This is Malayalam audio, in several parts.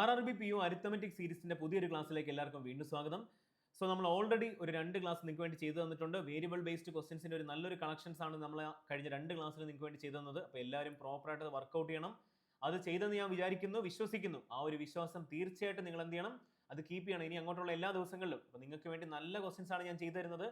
RRB PU അരിത്തമെറ്റിക് സീരീസിന്റെ പുതിയൊരു ക്ലാസ്സിലേക്ക് എല്ലാവർക്കും വീണ്ടും സ്വാഗതം. സോ നമ്മൾ ഓൾറെഡി ഒരു 2 ക്ലാസ് നിങ്ങൾക്ക് വേണ്ടി ചെയ്തു തന്നിട്ടുണ്ട്. വേരിയബിൾ ബേസ്ഡ് ക്വസ്റ്റ്യൻസിന്റെ ഒരു നല്ലൊരു കളക്ഷൻസ് ആണ് നമ്മൾ കഴിഞ്ഞ 2 ക്ലാസ്സിൽ നിങ്ങൾക്ക് വേണ്ടി ചെയ്തു തന്നത്. അപ്പോൾ എല്ലാവരും പ്രോപ്പറായിട്ട് വർക്കൗട്ട് ചെയ്യണം. അത് ചെയ്തെന്ന് ഞാൻ വിചാരിക്കുന്നു, വിശ്വസിക്കുന്നു. ആ ഒരു വിശ്വാസം തീർച്ചയായിട്ടും നിങ്ങൾ എന്ത് ചെയ്യണം, അത് കീപ്പ് ചെയ്യണം ഇനി അങ്ങോട്ടുള്ള എല്ലാ ദിവസങ്ങളിലും. അപ്പോൾ നിങ്ങൾക്ക് വേണ്ടി നല്ല ക്വസ്റ്റ്യൻസ് ആണ് ഞാൻ ചെയ്തു തരുന്നത്.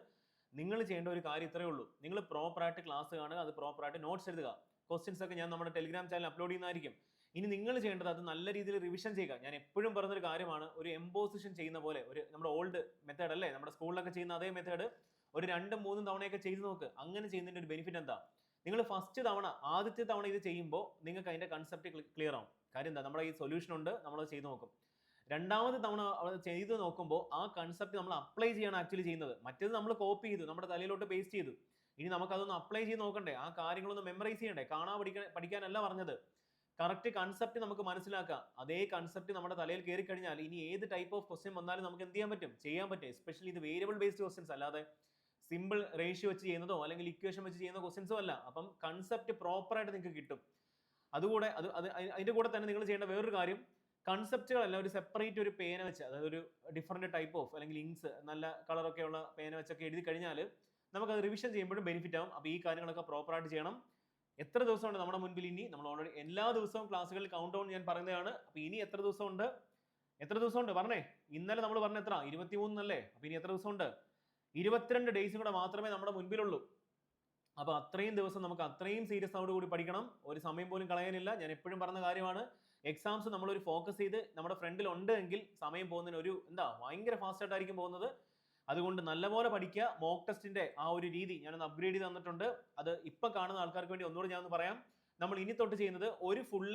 നിങ്ങൾ ചെയ്യേണ്ട ഒരു കാര്യം ഇത്രയേ ഉള്ളൂ. നിങ്ങൾ പ്രോപ്പറായിട്ട് ക്ലാസ് കാണുക, അത് പ്രോപ്പറായിട്ട് നോട്ട്സ് എഴുതുക. ക്വസ്റ്റ്യൻസ് ഒക്കെ ഞാൻ നമ്മുടെ ടെലിഗ്രാം ചാനൽ അപ്ലോഡ് ചെയ്യുന്നതായിരിക്കും. ഇനി നിങ്ങൾ ചെയ്യേണ്ടത് അത് നല്ല രീതിയിൽ റിവിഷൻ ചെയ്യുക. ഞാൻ എപ്പോഴും പറഞ്ഞൊരു കാര്യമാണ്, ഒരു എംപോസിഷൻ ചെയ്യുന്ന പോലെ, ഒരു നമ്മുടെ ഓൾഡ് മെത്തേഡ് അല്ലേ, നമ്മുടെ സ്കൂളിലൊക്കെ ചെയ്യുന്ന അതേ മെത്തേഡ് ഒരു 2-3 തവണയൊക്കെ ചെയ്ത് നോക്ക്. അങ്ങനെ ചെയ്യുന്നതിന്റെ ഒരു ബെനിഫിറ്റ് എന്താ, നിങ്ങൾ ഫസ്റ്റ് തവണ ആദ്യത്തെ തവണ ഇത് ചെയ്യുമ്പോൾ നിങ്ങൾക്ക് അതിന്റെ കൺസെപ്റ്റ് ക്ലിയർ ആവും. കാര്യം എന്താ, നമ്മുടെ ഈ സൊല്യൂഷൻ ഉണ്ട്, നമ്മളത് ചെയ്ത് നോക്കും. രണ്ടാമത്തെ തവണ ചെയ്ത് നോക്കുമ്പോൾ ആ കൺസെപ്റ്റ് നമ്മൾ അപ്ലൈ ചെയ്യാണ് ആക്ച്വലി ചെയ്യുന്നത്. മറ്റേത് നമ്മൾ കോപ്പി ചെയ്തു, നമ്മുടെ തലയിലോട്ട് പേസ്റ്റ് ചെയ്തു. ഇനി നമുക്കതൊന്ന് അപ്ലൈ ചെയ്ത് നോക്കണ്ടേ, ആ കാര്യങ്ങളൊന്ന് മെമ്മറൈസ് ചെയ്യണ്ടേ. പഠിക്കാനല്ല പറഞ്ഞത്, കറക്റ്റ് കൺസെപ്റ്റ് നമുക്ക് മനസ്സിലാക്കാം. അതേ കൺസെപ്റ്റ് നമ്മുടെ തലയിൽ കയറി കഴിഞ്ഞാൽ ഇനി ഏത് ടൈപ്പ് ഓഫ് ക്വസ്റ്റ്യൻ വന്നാലും നമുക്ക് എന്ത് ചെയ്യാൻ പറ്റും. എസ്പെഷ്യലി ഇത് വേരിയബിൾ ബേസ്ഡ് ക്വസ്റ്റ്യൻസ് അല്ലാതെ സിമ്പിൾ റേഷ്യോ വെച്ച് ചെയ്യുന്നതോ അല്ലെങ്കിൽ ഇക്വേഷൻ വെച്ച് ചെയ്യുന്ന ക്വസ്റ്റ്യൻസോ അല്ല. അപ്പം കൺസെപ്റ്റ് പ്രോപ്പറായിട്ട് നിങ്ങൾക്ക് കിട്ടും. അതുകൂടെ അതിന്റെ കൂടെ തന്നെ നിങ്ങൾ ചെയ്യേണ്ട വേറൊരു കാര്യം, കൺസെപ്റ്റുകളല്ല ഒരു സെപ്പറേറ്റ് ഒരു പേന വെച്ച്, അതായത് ഒരു ഡിഫറെന്റ് ടൈപ്പ് ഓഫ് അല്ലെങ്കിൽ ഇങ്ക്സ് നല്ല കളറൊക്കെ ഉള്ള പേന വെച്ചൊക്കെ എഴുതി കഴിഞ്ഞാൽ നമുക്കത് റിവിഷൻ ചെയ്യുമ്പോഴും ബെനിഫിറ്റ് ആവും. അപ്പോൾ ഈ കാര്യങ്ങളൊക്കെ പ്രോപ്പറായിട്ട് ചെയ്യണം. എത്ര ദിവസമുണ്ട് നമ്മുടെ മുൻപിൽ? ഇനി നമ്മൾ ഓൾറെഡി എല്ലാ ദിവസവും ക്ലാസ്സുകളിൽ കൗണ്ട് ഡൗൺ ഞാൻ പറയുന്നതാണ്. അപ്പൊ ഇനി എത്ര ദിവസമുണ്ട് പറഞ്ഞേ. ഇന്നലെ നമ്മൾ പറഞ്ഞ എത്ര, 23 അല്ലേ? അപ്പൊ ഇനി എത്ര ദിവസമുണ്ട്? 22 ഡേയ്സും കൂടെ മാത്രമേ നമ്മുടെ മുൻപിലുള്ളൂ. അപ്പൊ അത്രയും ദിവസം നമുക്ക് അത്രയും സീരിയസ് ആയിട്ട് കൂടി പഠിക്കണം. ഒരു സമയം പോലും കളയാനില്ല. ഞാൻ എപ്പോഴും പറഞ്ഞ കാര്യമാണ്, എക്സാംസ് നമ്മളൊരു ഫോക്കസ് ചെയ്ത് നമ്മുടെ ഫ്രണ്ടിൽ ഉണ്ട് എങ്കിൽ സമയം പോകുന്നതിന് ഒരു ഭയങ്കര ഫാസ്റ്റ് ആയിട്ടായിരിക്കും പോകുന്നത്. അതുകൊണ്ട് നല്ലപോലെ പഠിക്കുക. മോക്ക് ടെസ്റ്റിന്റെ ആ ഒരു രീതി ഞാനൊന്ന് അപ്ഗ്രേഡ് ചെയ്ത് തന്നിട്ടുണ്ട്. അത് ഇപ്പൊ കാണുന്ന ആൾക്കാർക്ക് വേണ്ടി ഒന്നുകൂടി ഞാൻ പറയാം. നമ്മൾ ഇനി തൊട്ട് ചെയ്യുന്നത് ഒരു ഫുൾ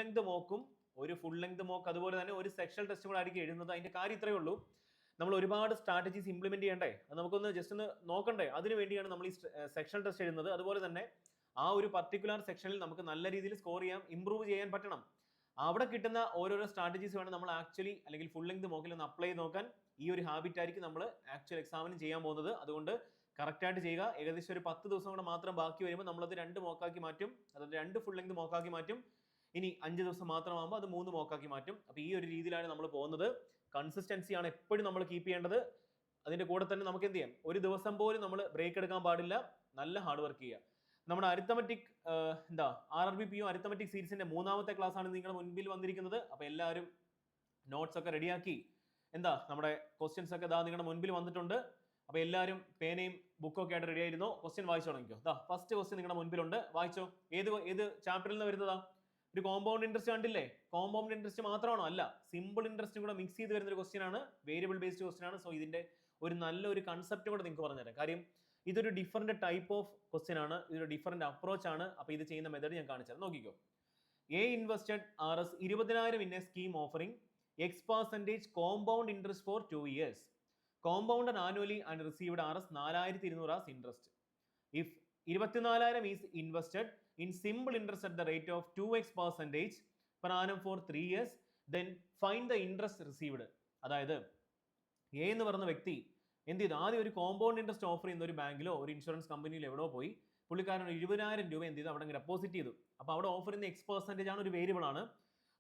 ലെങ്ത് മോക്ക് അതുപോലെ തന്നെ ഒരു സെക്ഷൽ ടെസ്റ്റും കൂടെ ആയിരിക്കും എഴുതുന്നത്. അതിന്റെ കാര്യം ഇത്രയേ ഉള്ളൂ, നമ്മൾ ഒരുപാട് സ്ട്രാറ്റജീസ് ഇംപ്ലിമെന്റ് ചെയ്യണ്ടേ, അത് നമുക്കൊന്ന് ജസ്റ്റ് ഒന്ന് നോക്കണ്ടേ. അതിനു വേണ്ടിയാണ് നമ്മൾ ഈ സെക്ഷൽ ടെസ്റ്റ് എഴുതുന്നത്. അതുപോലെ തന്നെ ആ ഒരു പർട്ടിക്കുലർ സെക്ഷനിൽ നമുക്ക് നല്ല രീതിയിൽ സ്കോർ ചെയ്യാം, ഇംപ്രൂവ് ചെയ്യാൻ പറ്റണം. അവിടെ കിട്ടുന്ന ഓരോരോ സ്ട്രാറ്റജീസ് വേണം നമ്മൾ ആക്ച്വലി അല്ലെങ്കിൽ ഫുൾ ലെങ്ത് മോക്കിൽ ഒന്ന് അപ്ലൈ ചെയ്ത് നോക്കാൻ. ഈ ഒരു ഹാബിറ്റ് ആയിരിക്കും നമ്മൾ ആക്ച്വൽ എക്സാമിന് ചെയ്യാൻ പോകുന്നത്. അതുകൊണ്ട് കറക്റ്റായിട്ട് ചെയ്യുക. ഏകദേശം ഒരു 10 ദിവസം കൂടെ മാത്രം ബാക്കി വരുമ്പോൾ നമ്മളത് 2 മോക്കാക്കി മാറ്റും, അതായത് 2 ഫുൾ ലെങ്ത് മോക്കാക്കി മാറ്റും. ഇനി 5 ദിവസം മാത്രമാകുമ്പോൾ അത് 3 മോക്കാക്കി മാറ്റും. അപ്പോൾ ഈ ഒരു രീതിയിലാണ് നമ്മൾ പോകുന്നത്. കൺസിസ്റ്റൻസിയാണ് എപ്പോഴും നമ്മൾ കീപ്പ് ചെയ്യേണ്ടത്. അതിന്റെ കൂടെ തന്നെ നമുക്ക് എന്ത് ചെയ്യാം, ഒരു ദിവസം പോലും നമ്മൾ ബ്രേക്ക് എടുക്കാൻ പാടില്ല. നല്ല ഹാർഡ് വർക്ക് ചെയ്യുക. നമ്മുടെ അരിത്തമെറ്റിക് RRB PU അരിത്തമെറ്റിക് സീരീസിന്റെ 3ാമത്തെ ക്ലാസ് ആണ് നിങ്ങളുടെ മുൻപിൽ വന്നിരിക്കുന്നത്. അപ്പോൾ എല്ലാവരും നോട്ട്സ് ഒക്കെ റെഡിയാക്കി നമ്മുടെ ക്വസ്റ്റ്യൻസ് ഒക്കെ നിങ്ങളുടെ മുൻപിൽ വന്നിട്ടുണ്ട്. അപ്പോൾ എല്ലാവരും പേനയും ബുക്കും ഒക്കെ ആയിട്ട് റെഡി ആയിരുന്നോ? ക്വസ്റ്റ്യൻ വായിച്ചു തുടങ്ങിക്കോ. ഫസ്റ്റ് ക്വസ്റ്റ്യൻ നിങ്ങളുടെ മുൻപിലുണ്ട്, വായിച്ചോ. ഏത് ചാപ്റ്ററിൽ നിന്ന് വരുന്നതാ? ഒരു കോമ്പൗണ്ട് ഇൻട്രസ്റ്റ് കണ്ടില്ലേ? കോമ്പൗണ്ട് ഇൻട്രസ്റ്റ് മാത്രമാണോ? അല്ല, സിമ്പിൾ ഇൻട്രസ്റ്റ് കൂടെ മിക്സ് ചെയ്ത് വരുന്ന ഒരു ക്വസ്റ്റ്യൻ ആണ്, വേരിയബിൾ ബേസ്ഡ് ക്വസ്റ്റ്യൻ ആണ്. സോ ഇതിന്റെ ഒരു നല്ലൊരു കൺസെപ്റ്റ് കൂടെ നിങ്ങൾക്ക് പറഞ്ഞുതരാം. കാര്യം ഇതൊരു ഡിഫറെന്റ് ടൈപ്പ് ഓഫ് ക്വസ്റ്റ്യൻ ആണ്, ഇതൊരു ഡിഫറെന്റ് അപ്രോച്ച് ആണ്. അപ്പോൾ ഇത് ചെയ്യുന്ന മെത്തേഡ് ഞാൻ കാണിച്ചത് നോക്കിക്കോ. A invested Rs 20,000 in a scheme offering X% compound interest for 2 years. Compounded annually and received Rs 4,200 as interest. If 24,000 is invested in simple interest at the rate of 2x% per annum for 3 years, then find the interest received. അതായത് എ എന്ന് പറഞ്ഞ വ്യക്തി എന്ത് ചെയ്തു, ആദ്യം ഒരു കോമ്പൗണ്ട് ഇൻട്രസ്റ്റ് ഓഫർ ചെയ്യുന്ന ഒരു ബാങ്കിലോ ഒരു ഇൻഷുറൻസ് കമ്പനിയിലോ എവിടെയോ പോയി പുള്ളിക്കാരൻ 20,000 രൂപ എന്ത് ചെയ്തു, അവിടെ ഡെപ്പോസിറ്റ് ചെയ്തു. അപ്പോൾ അവിടെ ഓഫർ ചെയ്യുന്ന X% ആണ്, ഒരു വേരിയബിൾ ആണ്.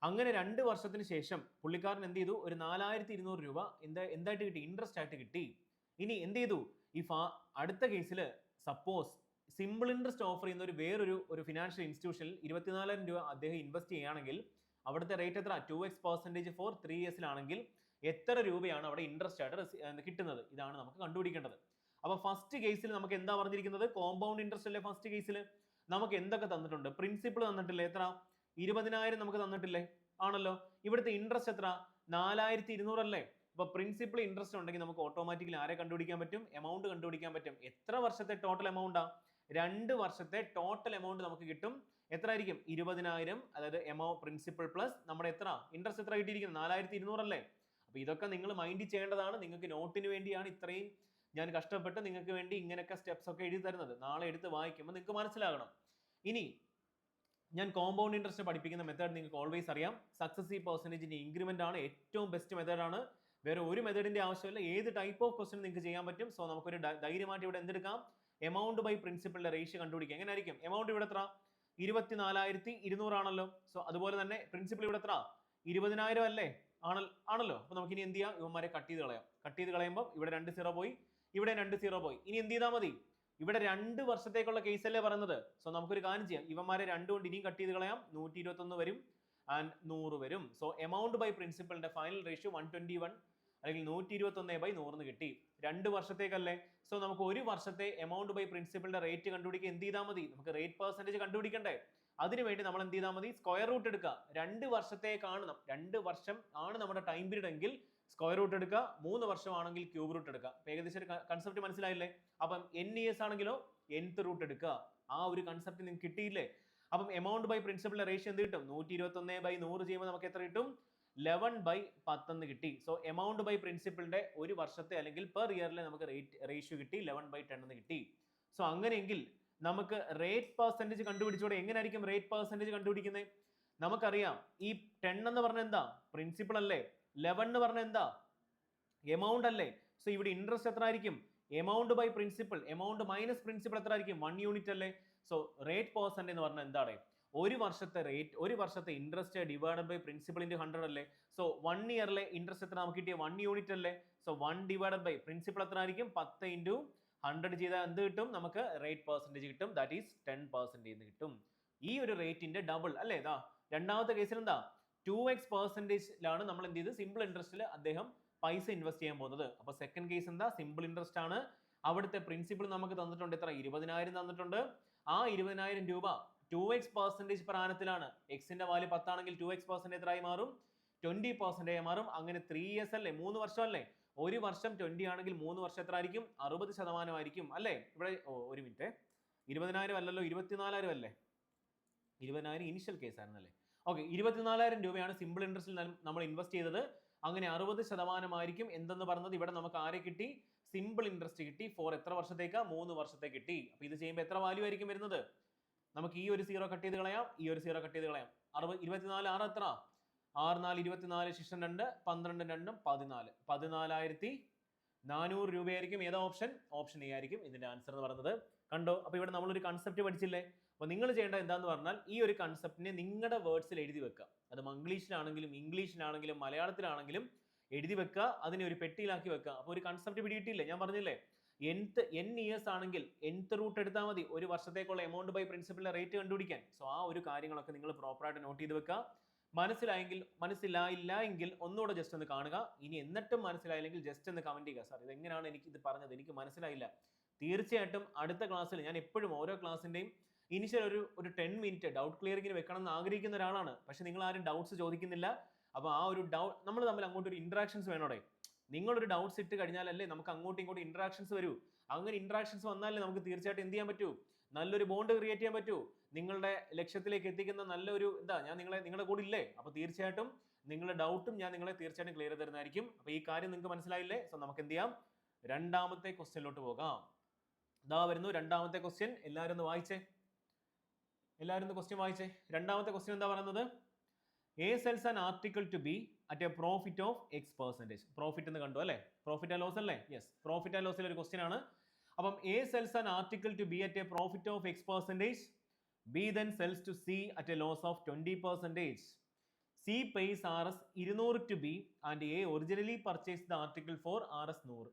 അങ്ങനെ 2 വർഷത്തിന് ശേഷം പുള്ളിക്കാരൻ എന്ത് ചെയ്തു, ഒരു 4,200 രൂപ എന്തായിട്ട് കിട്ടി, ഇൻട്രസ്റ്റ് ആയിട്ട് കിട്ടി. ഇനി എന്ത് ചെയ്തു, അടുത്ത കേസിൽ സപ്പോസ് സിമ്പിൾ ഇൻട്രസ്റ്റ് ഓഫർ ചെയ്യുന്ന വേറൊരു ഫിനാൻഷ്യൽ ഇൻസ്റ്റിറ്റ്യൂഷനിൽ 24,000 രൂപ അദ്ദേഹം ഇൻവെസ്റ്റ് ചെയ്യുകയാണെങ്കിൽ അവിടുത്തെ റേറ്റ് എത്ര, 2x% ഫോർ 3 ഇയേഴ്സിലാണെങ്കിൽ എത്ര രൂപയാണ് അവിടെ ഇൻട്രസ്റ്റ് ആയിട്ട് കിട്ടുന്നത്? ഇതാണ് നമുക്ക് കണ്ടുപിടിക്കേണ്ടത്. അപ്പൊ ഫസ്റ്റ് കേസിൽ നമുക്ക് എന്താ പറഞ്ഞിരിക്കുന്നത്, കോമ്പൗണ്ട് ഇൻട്രസ്റ്റ് അല്ലേ. ഫസ്റ്റ് കേസിൽ നമുക്ക് എന്തൊക്കെ തന്നിട്ടുണ്ട്? പ്രിൻസിപ്പിൾ തന്നിട്ടില്ലേ? എത്ര, 20,000 നമുക്ക് തന്നിട്ടില്ലേ? ആണല്ലോ. ഇവിടുത്തെ ഇൻട്രസ്റ്റ് എത്ര, 4,200 അല്ലേ. അപ്പൊ പ്രിൻസിപ്പിൾ ഇൻട്രസ്റ്റ് ഉണ്ടെങ്കിൽ നമുക്ക് ഓട്ടോമാറ്റിക്കലി ആരെ കണ്ടുപിടിക്കാൻ പറ്റും, എമൗണ്ട് കണ്ടുപിടിക്കാൻ പറ്റും. എത്ര വർഷത്തെ ടോട്ടൽ എമൗണ്ടാ? 2 വർഷത്തെ ടോട്ടൽ എമൗണ്ട് നമുക്ക് കിട്ടും. എത്ര ആയിരിക്കും? 20,000, അതായത് പ്രിൻസിപ്പിൾ പ്ലസ് നമ്മുടെ എത്ര ഇൻട്രസ്റ്റ് എത്ര കിട്ടിയിരിക്കുന്നത്, 4,200 അല്ലേ. അപ്പൊ ഇതൊക്കെ നിങ്ങൾ മൈൻഡ് ചെയ്യേണ്ടതാണ്. നിങ്ങൾക്ക് നോട്ടിന് വേണ്ടിയാണ് ഇത്രയും ഞാൻ കഷ്ടപ്പെട്ട് നിങ്ങൾക്ക് വേണ്ടി ഇങ്ങനെയൊക്കെ സ്റ്റെപ്സ് ഒക്കെ എഴുതി തരുന്നത്. നാളെ എടുത്ത് വായിക്കുമ്പോൾ നിങ്ങൾക്ക് മനസ്സിലാകണം. ഇനി ഞാൻ കോമ്പൗണ്ട് ഇൻട്രസ്റ്റ് പഠിപ്പിക്കുന്ന മെത്തേഡ് നിങ്ങൾക്ക് ഓൾവേസ് അറിയാം. സക്സസീവ് പെർസെന്റേജിന്റെ ഇൻക്രിമെന്റ് ആണ് ഏറ്റവും ബെസ്റ്റ് മെത്തേഡാണ്. വേറെ ഒരു മെത്തേഡിന്റെ ആവശ്യമില്ല. ഏത് ടൈപ്പ് ഓഫ് ക്വസ്റ്റ്യൻ നിങ്ങൾക്ക് ചെയ്യാൻ പറ്റും. സോ നമുക്കൊരു ധൈര്യമായിട്ട് ഇവിടെ എന്തെടുക്കാം, എമൗണ്ട് ബൈ പ്രിൻസിപ്പിളിന്റെ റേഷ്യോ കണ്ടുപിടിക്കാം. എങ്ങനെ ആയിരിക്കും? എമൗണ്ട് ഇവിടെ എത്ര, 24,200 ആണല്ലോ. സോ അതുപോലെ തന്നെ പ്രിൻസിപ്പിൾ ഇവിടെ എത്ര, 20,000 അല്ലേ. ആണല്ലോ. അപ്പൊ നമുക്ക് ഇനി എന്ത് ചെയ്യാം, ഇവന്മാരെ കട്ട് ചെയ്ത് കളയാം. കട്ട് ചെയ്ത് കളയുമ്പോൾ ഇവിടെ 2 0 പോയി, ഇവിടെ 2 0 പോയി. ഇനി എന്ത് ചെയ്താൽ മതി, ഇവിടെ 2 വർഷത്തേക്കുള്ള കേസല്ലേ പറയുന്നത്. സോ നമുക്കൊരു കാര്യം ചെയ്യാം, ഇവന്മാരെ 2 കൊണ്ട് ഇനിയും കട്ട് ചെയ്ത് കളയാം. 121 വരും ആൻഡ് 100 വരും. സോ എമൗണ്ട് ബൈ പ്രിൻസിപ്പലിന്റെ ഫൈനൽ റേഷ്യോ 121 അല്ലെങ്കിൽ 121/100 കിട്ടി. 2 വർഷത്തേക്കല്ലേ. സോ നമുക്ക് ഒരു വർഷത്തെ എമൗണ്ട് ബൈ പ്രിൻസിപ്പലിന്റെ റേറ്റ് കണ്ടുപിടിക്കാൻ എന്ത് ചെയ്താൽ മതി, നമുക്ക് റേറ്റ് പെർസെന്റേജ് കണ്ടുപിടിക്കണ്ടേ. അതിനുവേണ്ടി നമ്മൾ എന്ത് ചെയ്താൽ മതി, സ്ക്വയർ റൂട്ട് എടുക്കുക. 2 വർഷത്തേക്കാണ് 2 വർഷം ആണ് നമ്മുടെ ടൈം പീരീഡ് എങ്കിൽ സ്ക്വയർ റൂട്ട് എടുക്കുക, 3 വർഷമാണെങ്കിൽ ക്യൂബ് റൂട്ട് എടുക്കുക. ഏകദേശം ഒരു കൺസെപ്റ്റ് മനസ്സിലായില്ലേ. അപ്പം n ഇയേഴ്സ് ആണെങ്കിലോ nth റൂട്ട് എടുക്കുക. ആ ഒരു കൺസെപ്റ്റ് നിങ്ങൾക്ക് കിട്ടിയില്ലേ. അപ്പം എമൗണ്ട് ബൈ പ്രിൻസിപ്പലിന്റെ റേഷ്യോ എന്ത് കിട്ടും, 121/100 ചെയ്യുമ്പോൾ നമുക്ക് എത്ര കിട്ടും, 11/10 കിട്ടി. സോ എമൗണ്ട് ബൈ പ്രിൻസിപ്പലിന്റെ ഒരു വർഷത്തെ അല്ലെങ്കിൽ പെർ ഇയറിലെ നമുക്ക് റേഷ്യോ കിട്ടി 11/10 കിട്ടി. സോ അങ്ങനെയെങ്കിൽ നമുക്ക് റേറ്റ് പെർസെന്റേജ് കണ്ടുപിടിച്ചോടെ. എങ്ങനെയായിരിക്കും റേറ്റ് പെർസെന്റേജ് കണ്ടുപിടിക്കുന്നത്, നമുക്കറിയാം ഈ 10 എന്ന് പറഞ്ഞ എന്താ, പ്രിൻസിപ്പൽ അല്ലേ. 11 എന്ന് പറഞ്ഞ എന്താ, എമൗണ്ട് അല്ലേ. സോ ഇവിടെ ഇൻട്രസ്റ്റ് എത്ര ആയിരിക്കും, amount by principal, amount minus principal എത്ര ആയിരിക്കും, 1 യൂണിറ്റ് അല്ലേ. സോ റേറ്റ് പെർസെന്റ് എന്ന് പറഞ്ഞാൽ എന്താണ്, ഒരു വർഷത്തെ റേറ്റ്, ഒരു വർഷത്തെ interest divided by principal into 100 അല്ലേ. സോ 1 ഇയറിലെ ഇൻട്രസ്റ്റ് എത്ര നമുക്ക് കിട്ടിയ 1 യൂണിറ്റ് അല്ലേ. സോ 1 ഡിവൈഡഡ് ബൈ പ്രിൻസിപ്പൽ എത്ര ആയിരിക്കും, 10 ഇൻറ്റു 100 ചെയ്താൽ എന്ത് കിട്ടും, നമുക്ക് റേറ്റ് പെർസെന്റേജ് കിട്ടും. ദാറ്റ് ഈസ് 10% എന്ന് കിട്ടും. ഈ ഒരു റേറ്റിന്റെ ഡബിൾ അല്ലേ. ഇതാ രണ്ടാമത്തെ കേസിൽ എന്താ, 2x% നമ്മൾ എന്ത് ചെയ്ത് സിമ്പിൾ ഇൻട്രസ്റ്റിൽ അദ്ദേഹം പൈസ ഇൻവെസ്റ്റ് ചെയ്യാൻ പോകുന്നത്. അപ്പൊ സെക്കൻഡ് കേസ് എന്താ, സിമ്പിൾ ഇൻട്രസ്റ്റ് ആണ്. അവിടുത്തെ പ്രിൻസിപ്പിൾ നമുക്ക് തന്നിട്ടുണ്ട് എത്ര, 20,000 തന്നിട്ടുണ്ട്. ആ 20,000 രൂപ 2x% per ആനത്തിലാണ്. എക്സിന്റെ വാല്യൂ 10 ആണെങ്കിൽ 2x% എത്രയായി മാറും, 20% ആയി മാറും. അങ്ങനെ 3 years അല്ലേ, 3 വർഷം അല്ലേ. ഒരു വർഷം 20 ആണെങ്കിൽ 3 വർഷം എത്ര ആയിരിക്കും, 60% ആയിരിക്കും അല്ലേ. ഇവിടെ ഒരു മിനിറ്റ്, 20,000 അല്ലല്ലോ, 24,000 അല്ലേ. 20,000 ഇനിഷ്യൽ കേസ് ആയിരുന്നല്ലേ. ഓക്കെ, 24,000 രൂപയാണ് സിമ്പിൾ ഇൻട്രസ്റ്റിൽ നമ്മൾ ഇൻവെസ്റ്റ് ചെയ്തത്. അങ്ങനെ 60% ആയിരിക്കും എന്തെന്ന് പറഞ്ഞത്. ഇവിടെ നമുക്ക് ആരെ കിട്ടി, സിമ്പിൾ ഇൻട്രസ്റ്റ് കിട്ടി. ഫോർ എത്ര വർഷത്തേക്കാ, 3 വർഷത്തേക്ക് കിട്ടി. അപ്പൊ ഇത് ചെയ്യുമ്പോൾ എത്ര വാല്യൂ ആയിരിക്കും വരുന്നത്, നമുക്ക് ഈ ഒരു 0 കട്ട് ചെയ്ത് കളയാം, ഈ ഒരു 0 കട്ട് ചെയ്ത് കളയാം. 24 6 എത്ര, 6 4 24 ശിഷ്ടം 2 12 2 14 14,400 രൂപയായിരിക്കും. ഏതാ ഓപ്ഷൻ, ഓപ്ഷൻ എ ആയിരിക്കും ഇതിന്റെ ആൻസർ എന്ന് പറയുന്നത്. കണ്ടോ. അപ്പൊ ഇവിടെ നമ്മളൊരു കൺസെപ്റ്റ് പഠിച്ചില്ലേ. അപ്പൊ നിങ്ങൾ ചെയ്യേണ്ടത് എന്താന്ന് പറഞ്ഞാൽ ഈ ഒരു കൺസെപ്റ്റിനെ നിങ്ങളുടെ വേർഡ്സിൽ എഴുതി വെക്കുക. അത് മംഗ്ലീഷിലാണെങ്കിലും ഇംഗ്ലീഷിലാണെങ്കിലും മലയാളത്തിലാണെങ്കിലും എഴുതി വെക്കുക. അതിനെ ഒരു പെട്ടിയിലാക്കി വെക്കുക. അപ്പോൾ ഒരു കൺസെപ്റ്റ് പിടിയിട്ടില്ലേ, ഞാൻ പറഞ്ഞില്ലേ. n ഇയേഴ്സ് ആണെങ്കിൽ nth റൂട്ട് എടുത്താൽ മതി ഒരു വർഷത്തേക്കുള്ള എമൗണ്ട് ബൈ പ്രിൻസിപ്പലിന്റെ റേറ്റ് കണ്ടുപിടിക്കാൻ. സോ ആ ഒരു കാര്യങ്ങളൊക്കെ നിങ്ങൾ പ്രോപ്പറായിട്ട് നോട്ട് ചെയ്ത് വെക്കുക. മനസ്സിലായില്ല എങ്കിൽ ഒന്നുകൂടെ ജസ്റ്റ് ഒന്ന് കാണുക. ഇനി എന്നിട്ടും മനസ്സിലായില്ലെങ്കിൽ ജസ്റ്റ് ഒന്ന് കമന്റ് ചെയ്യുക, സാർ ഇതെങ്ങനെയാണ് എനിക്ക് ഇത് പറഞ്ഞത്, എനിക്ക് മനസ്സിലായില്ല. തീർച്ചയായിട്ടും അടുത്ത ക്ലാസ്സിൽ ഞാൻ എപ്പോഴും ഓരോ ക്ലാസ്സിന്റെയും ഇനിഷ്യൽ ഒരു 10 മിനിറ്റ് ഡൗട്ട് ക്ലിയറിങ്ങിന് വെക്കണം എന്ന് ആഗ്രഹിക്കുന്ന ഒരാളാണ്. പക്ഷെ നിങ്ങൾ ആരും ഡൗട്ട്സ് ചോദിക്കുന്നില്ല. അപ്പൊ ആ ഒരു ഡൗട്ട് നമ്മൾ തമ്മിൽ അങ്ങോട്ട് ഒരു ഇന്ററാക്ഷൻസ് വേണോടെ. നിങ്ങളൊരു ഡൗട്ട്സ് ഇട്ട് കഴിഞ്ഞാലല്ലേ നമുക്ക് അങ്ങോട്ടും ഇങ്ങോട്ടും ഇന്ററാക്ഷൻസ് വരൂ. അങ്ങനെ ഇന്ററാക്ഷൻസ് വന്നാലേ നമുക്ക് തീർച്ചയായിട്ടും എന്ത് ചെയ്യാൻ പറ്റൂ, നല്ലൊരു ബോണ്ട് ക്രിയേറ്റ് ചെയ്യാൻ പറ്റൂ. നിങ്ങളുടെ ലക്ഷ്യത്തിലേക്ക് എത്തിക്കുന്ന നല്ലൊരു ഞാൻ നിങ്ങളുടെ കൂടെ ഇല്ലേ. അപ്പൊ തീർച്ചയായിട്ടും നിങ്ങളുടെ ഡൗട്ടും ഞാൻ നിങ്ങളെ തീർച്ചയായിട്ടും ക്ലിയർ തരുന്നതായിരിക്കും. അപ്പൊ ഈ കാര്യം നിങ്ങൾക്ക് മനസ്സിലായില്ലേ. സോ നമുക്ക് എന്ത് ചെയ്യാം, രണ്ടാമത്തെ ക്വസ്റ്റ്യനിലോട്ട് പോകാം. ഇതാ വരുന്നു രണ്ടാമത്തെ ക്വസ്റ്റ്യൻ. എല്ലാവരും ഒന്ന് വായിച്ചേ, വായിച്ചേ. രണ്ടാമത്തെ ക്വസ്റ്റ്യൻ എന്താ പറയുന്നത്, A sells an article to B at a profit of X%. Profit എന്ന് കണ്ടു അല്ലേ, പ്രോഫിറ്റ് ആൻഡ് ലോസ് അല്ലേ. യെസ്, പ്രോഫിറ്റ് ആൻഡ് ലോസിൽ ഒരു ക്വസ്റ്റ്യൻ ആണ്. അപ്പം A sells an article to B at a profit of X%. B then sells to C at a loss of 20%. C pays Rs 200 to B and A originally purchased the article for Rs 100.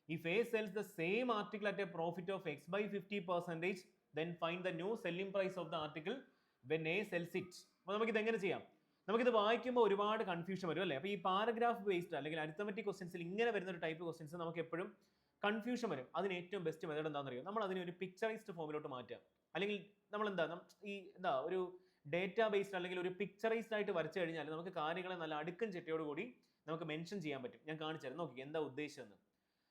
If A sells the same article at a profit of X by 50%, then find the new selling price of the article when A sells it. അപ്പോൾ നമുക്കിത് എങ്ങനെ ചെയ്യാം, നമുക്കിത് വായിക്കുമ്പോൾ ഒരുപാട് കൺഫ്യൂഷൻ വരും അല്ലേ. അപ്പോൾ ഈ പാരഗ്രാഫ് ബേസ്ഡ് അല്ലെങ്കിൽ അരിത്തമെറ്റിക് ക്വസ്റ്റ്യൻസിൽ ഇങ്ങനെ വരുന്ന ഒരു ടൈപ്പ് ക്വസ്റ്റ്യൻസ് നമുക്ക് എപ്പോഴും കൺഫ്യൂഷൻ വരും. അതിന് ഏറ്റവും ബെസ്റ്റ് മെത്തേഡ് എന്താണെന്ന് അറിയാം, നമ്മൾ അതിനെ ഒരു പിക്ചറൈസ്ഡ് ഫോമിലോട്ട് മാറ്റുക. അല്ലെങ്കിൽ നമ്മൾ ഒരു ഡേറ്റാ ബേസ്ഡ് അല്ലെങ്കിൽ ഒരു പിക്ചറൈസ്ഡ് ആയിട്ട് വരച്ചു കഴിഞ്ഞാൽ നമുക്ക് കാര്യങ്ങളെ നല്ല അടുക്കും ചിട്ടയോട് കൂടി നമുക്ക് മെൻഷൻ ചെയ്യാൻ പറ്റും. ഞാൻ കാണിച്ചു തരാം, നോക്കി എന്താ ഉദ്ദേശിച്ചതെന്ന്.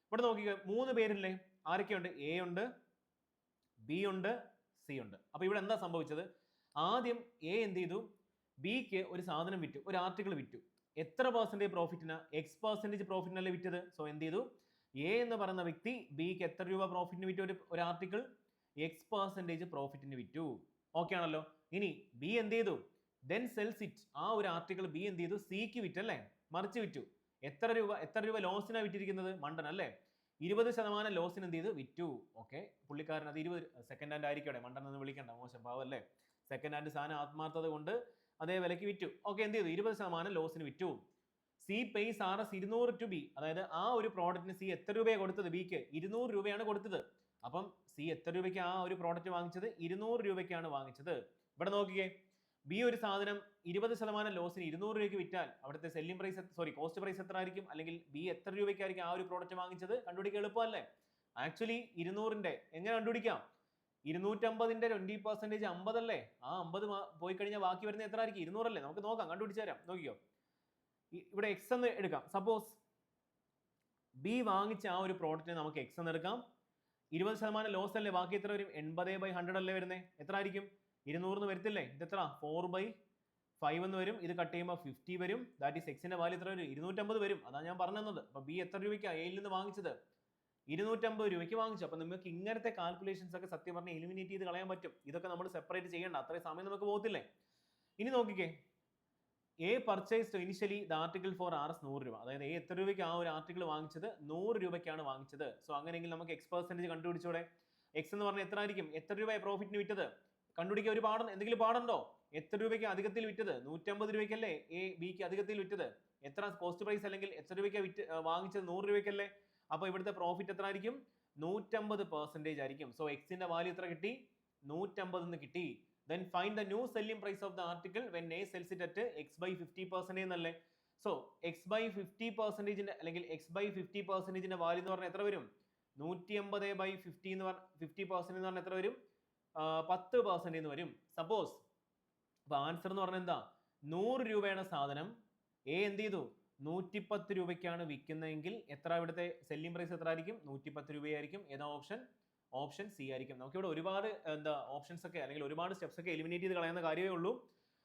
ഇവിടെ നോക്കിക്കുക, 3 പേരില്ലേ, ആരൊക്കെയുണ്ട്, A ഉണ്ട്, B ഉണ്ട്, C ഉണ്ട്. അപ്പൊ ഇവിടെ എന്താ സംഭവിച്ചത്, ആദ്യം A എന്ത് ചെയ്തു, ബിക്ക് ഒരു സാധനം വിറ്റു, ഒരു ആർട്ടിക്കിൾ വിറ്റു. എത്ര പെർസെന്റേജ് പ്രോഫിറ്റിന്, X% പ്രോഫിറ്റിനല്ലേ വിറ്റത്. സോ എന്ത് ചെയ്തു, A എന്ന് പറയുന്ന വ്യക്തി ബിക്ക് എത്ര രൂപ പ്രോഫിറ്റിന് വിറ്റു, ഒരു ആർട്ടിക്കിൾ X% പ്രോഫിറ്റിന് വിറ്റു. ഓക്കെ ആണല്ലോ. ഇനി ബി എന്ത് ചെയ്തു, ദെൻ സെൽസ് ഇറ്റ്, ആ ഒരു ആർട്ടിക്കിൾ ബി എന്ത് ചെയ്തു, സിക്ക് വിറ്റല്ലേ, മറിച്ച് വിറ്റു. എത്ര രൂപ ലോസിനാണ് വിറ്റിരിക്കുന്നത്, മണ്ടൻ അല്ലേ. 20% ലോസിന് എന്ത് ചെയ്തു, വിറ്റു. ഓക്കെ, പുള്ളിക്കാരൻ അത് 20 സെക്കൻഡ് ഹാൻഡ് ആയിരിക്കട്ടെ, മണ്ടൻ എന്ന് വിളിക്കണ്ട, മോശം പാവം അല്ലേ. സെക്കൻഡ് ഹാൻഡ് സാധനം ആത്മാർത്ഥത കൊണ്ട് അതേ വിലക്ക് വിറ്റു. ഓക്കെ, എന്ത് ചെയ്തു, 20% ലോസിന് വിറ്റു. C pays R S 200 to B, അതായത് ആ ഒരു പ്രോഡക്റ്റിന് സി എത്ര രൂപയാണ് കൊടുത്തത്? ബിക്ക് 200 രൂപയാണ് കൊടുത്തത്. അപ്പം സി എത്ര രൂപയ്ക്ക് ആ ഒരു പ്രോഡക്റ്റ് വാങ്ങിച്ചത്? 200 രൂപയ്ക്കാണ് വാങ്ങിച്ചത്. ഇവിടെ നോക്കിക്കേ, ബി ഒരു സാധനം 20% ലോസിന് 200 രൂപയ്ക്ക് വിറ്റാൽ അവിടുത്തെ സെല്ലിംഗ് പ്രൈസ് കോസ്റ്റ് പ്രൈസ് എത്ര ആയിരിക്കും? അല്ലെങ്കിൽ ബി എത്ര രൂപയ്ക്കായിരിക്കും ആ ഒരു പ്രോഡക്റ്റ് വാങ്ങിച്ചത്? കണ്ടുപിടിക്കാൻ എളുപ്പമല്ലേ? ആക്ച്വലി 200ന്റെ എങ്ങനെ കണ്ടുപിടിക്കാം? 250ന്റെ 20% 50 അല്ലേ? ആ 50 പോയി കഴിഞ്ഞാൽ ബാക്കി വരുന്ന എത്ര ആയിരിക്കും? 200 അല്ലേ? നമുക്ക് നോക്കാം, കണ്ടുപിടിച്ചു തരാം. നോക്കിക്കോ, ഇവിടെ എക്സ് എന്ന് എടുക്കാം. സപ്പോസ് ബി വാങ്ങിച്ച ആ ഒരു പ്രോഡക്റ്റിന് നമുക്ക് എക്സ് എന്ന് എടുക്കാം. 20% ലോസ് അല്ലേ? ബാക്കി എത്ര വരും? 80/100 അല്ലേ വരുന്നത്? എത്ര ആയിരിക്കും? 200 വരത്തില്ലേ? ഇത് എത്ര? 4/5 എന്ന് വരും. ഇത് കട്ട് ചെയ്യുമ്പോൾ 50 വരും. ദാറ്റ് ഈസ് എക്സിന്റെ വാല്യൂ എത്ര വരും? 250 വരും. അതാണ് ഞാൻ പറഞ്ഞത്. അപ്പൊ ബി എത്ര രൂപയ്ക്കാണ് എയിൽ നിന്ന് വാങ്ങിച്ചത്? 250 രൂപയ്ക്ക് വാങ്ങിച്ചു. അപ്പൊ നമുക്ക് ഇങ്ങനത്തെ കാൽക്കുലേഷൻസ് ഒക്കെ സത്യം പറഞ്ഞാൽ എലിമിനേറ്റ് ചെയ്ത് കളയാൻ പറ്റും. ഇതൊക്കെ നമ്മൾ സെപ്പറേറ്റ് ചെയ്യേണ്ട, അത്രയും സമയം നമുക്ക് പോകത്തില്ലേ. ഇനി നോക്കിക്കേ, A purchased initially the article for R S 100 രൂപ. അതായത് എ എത്ര രൂപയ്ക്ക് ആ ഒരു ആർട്ടിക്കിൾ വാങ്ങിച്ചത്? 100 രൂപയ്ക്കാണ് വാങ്ങിച്ചത്. സോ അങ്ങനെയെങ്കിൽ നമുക്ക് എക്സ് പെർസെന്റേജ് കണ്ടുപിടിച്ചോടെ. എക്സ് എന്ന് പറഞ്ഞാൽ എത്ര ആയിരിക്കും? എത്ര രൂപ പ്രോഫിറ്റിന് വിറ്റത്? കണ്ടുപിടിക്കാൻ ഒരു എന്തെങ്കിലും പാടുണ്ടോ? എത്ര രൂപയ്ക്ക് അധികത്തിൽ വിറ്റത്? 150 രൂപയ്ക്കല്ലേ എ ബിക്ക് അധികത്തിൽ വിറ്റത്? എത്ര കോസ്റ്റ് പ്രൈസ് അല്ലെങ്കിൽ എത്ര രൂപയ്ക്ക് വാങ്ങിച്ചത്? 100 രൂപയ്ക്കല്ലേ? അപ്പൊ ഇവിടുത്തെ പ്രോഫിറ്റ് എത്ര ആയിരിക്കും? 150% ആയിരിക്കും. സോ എക്സിന്റെ വാല്യൂ എത്ര കിട്ടി? 150 എന്ന് കിട്ടി. Then find the new selling price of the article when A sells it at x/50% എന്നല്ലേ? സോ x/50% അല്ലെങ്കിൽ x/50% വാല്യൂ എന്ന് പറഞ്ഞാൽ എത്ര വരും? 150/50 എന്ന് പറഞ്ഞ 50% എന്ന് പറഞ്ഞാൽ എത്ര വരും? 10% എന്ന് വരും. സപ്പോസ് അപ്പൊ ആൻസർ എന്ന് പറഞ്ഞാൽ എന്താ? 100 രൂപയുടെ സാധനം എ എന്ത് ചെയ്തു? 110 രൂപയ്ക്കാണ് വിൽക്കുന്നതെങ്കിൽ എത്ര ഇവിടുത്തെ സെല്ലിംഗ് പ്രൈസ് എത്ര ആയിരിക്കും? 110 രൂപയായിരിക്കും. ഏതാ ഓപ്ഷൻ? ഓപ്ഷൻ സി ആയിരിക്കും. നമുക്കിവിടെ ഒരുപാട് ഓപ്ഷൻസ് ഒക്കെ അല്ലെങ്കിൽ ഒരുപാട് സ്റ്റെപ്സ് ഒക്കെ എലിമിനേറ്റ് ചെയ്ത് കളയുന്ന കാര്യമേ ഉള്ളൂ.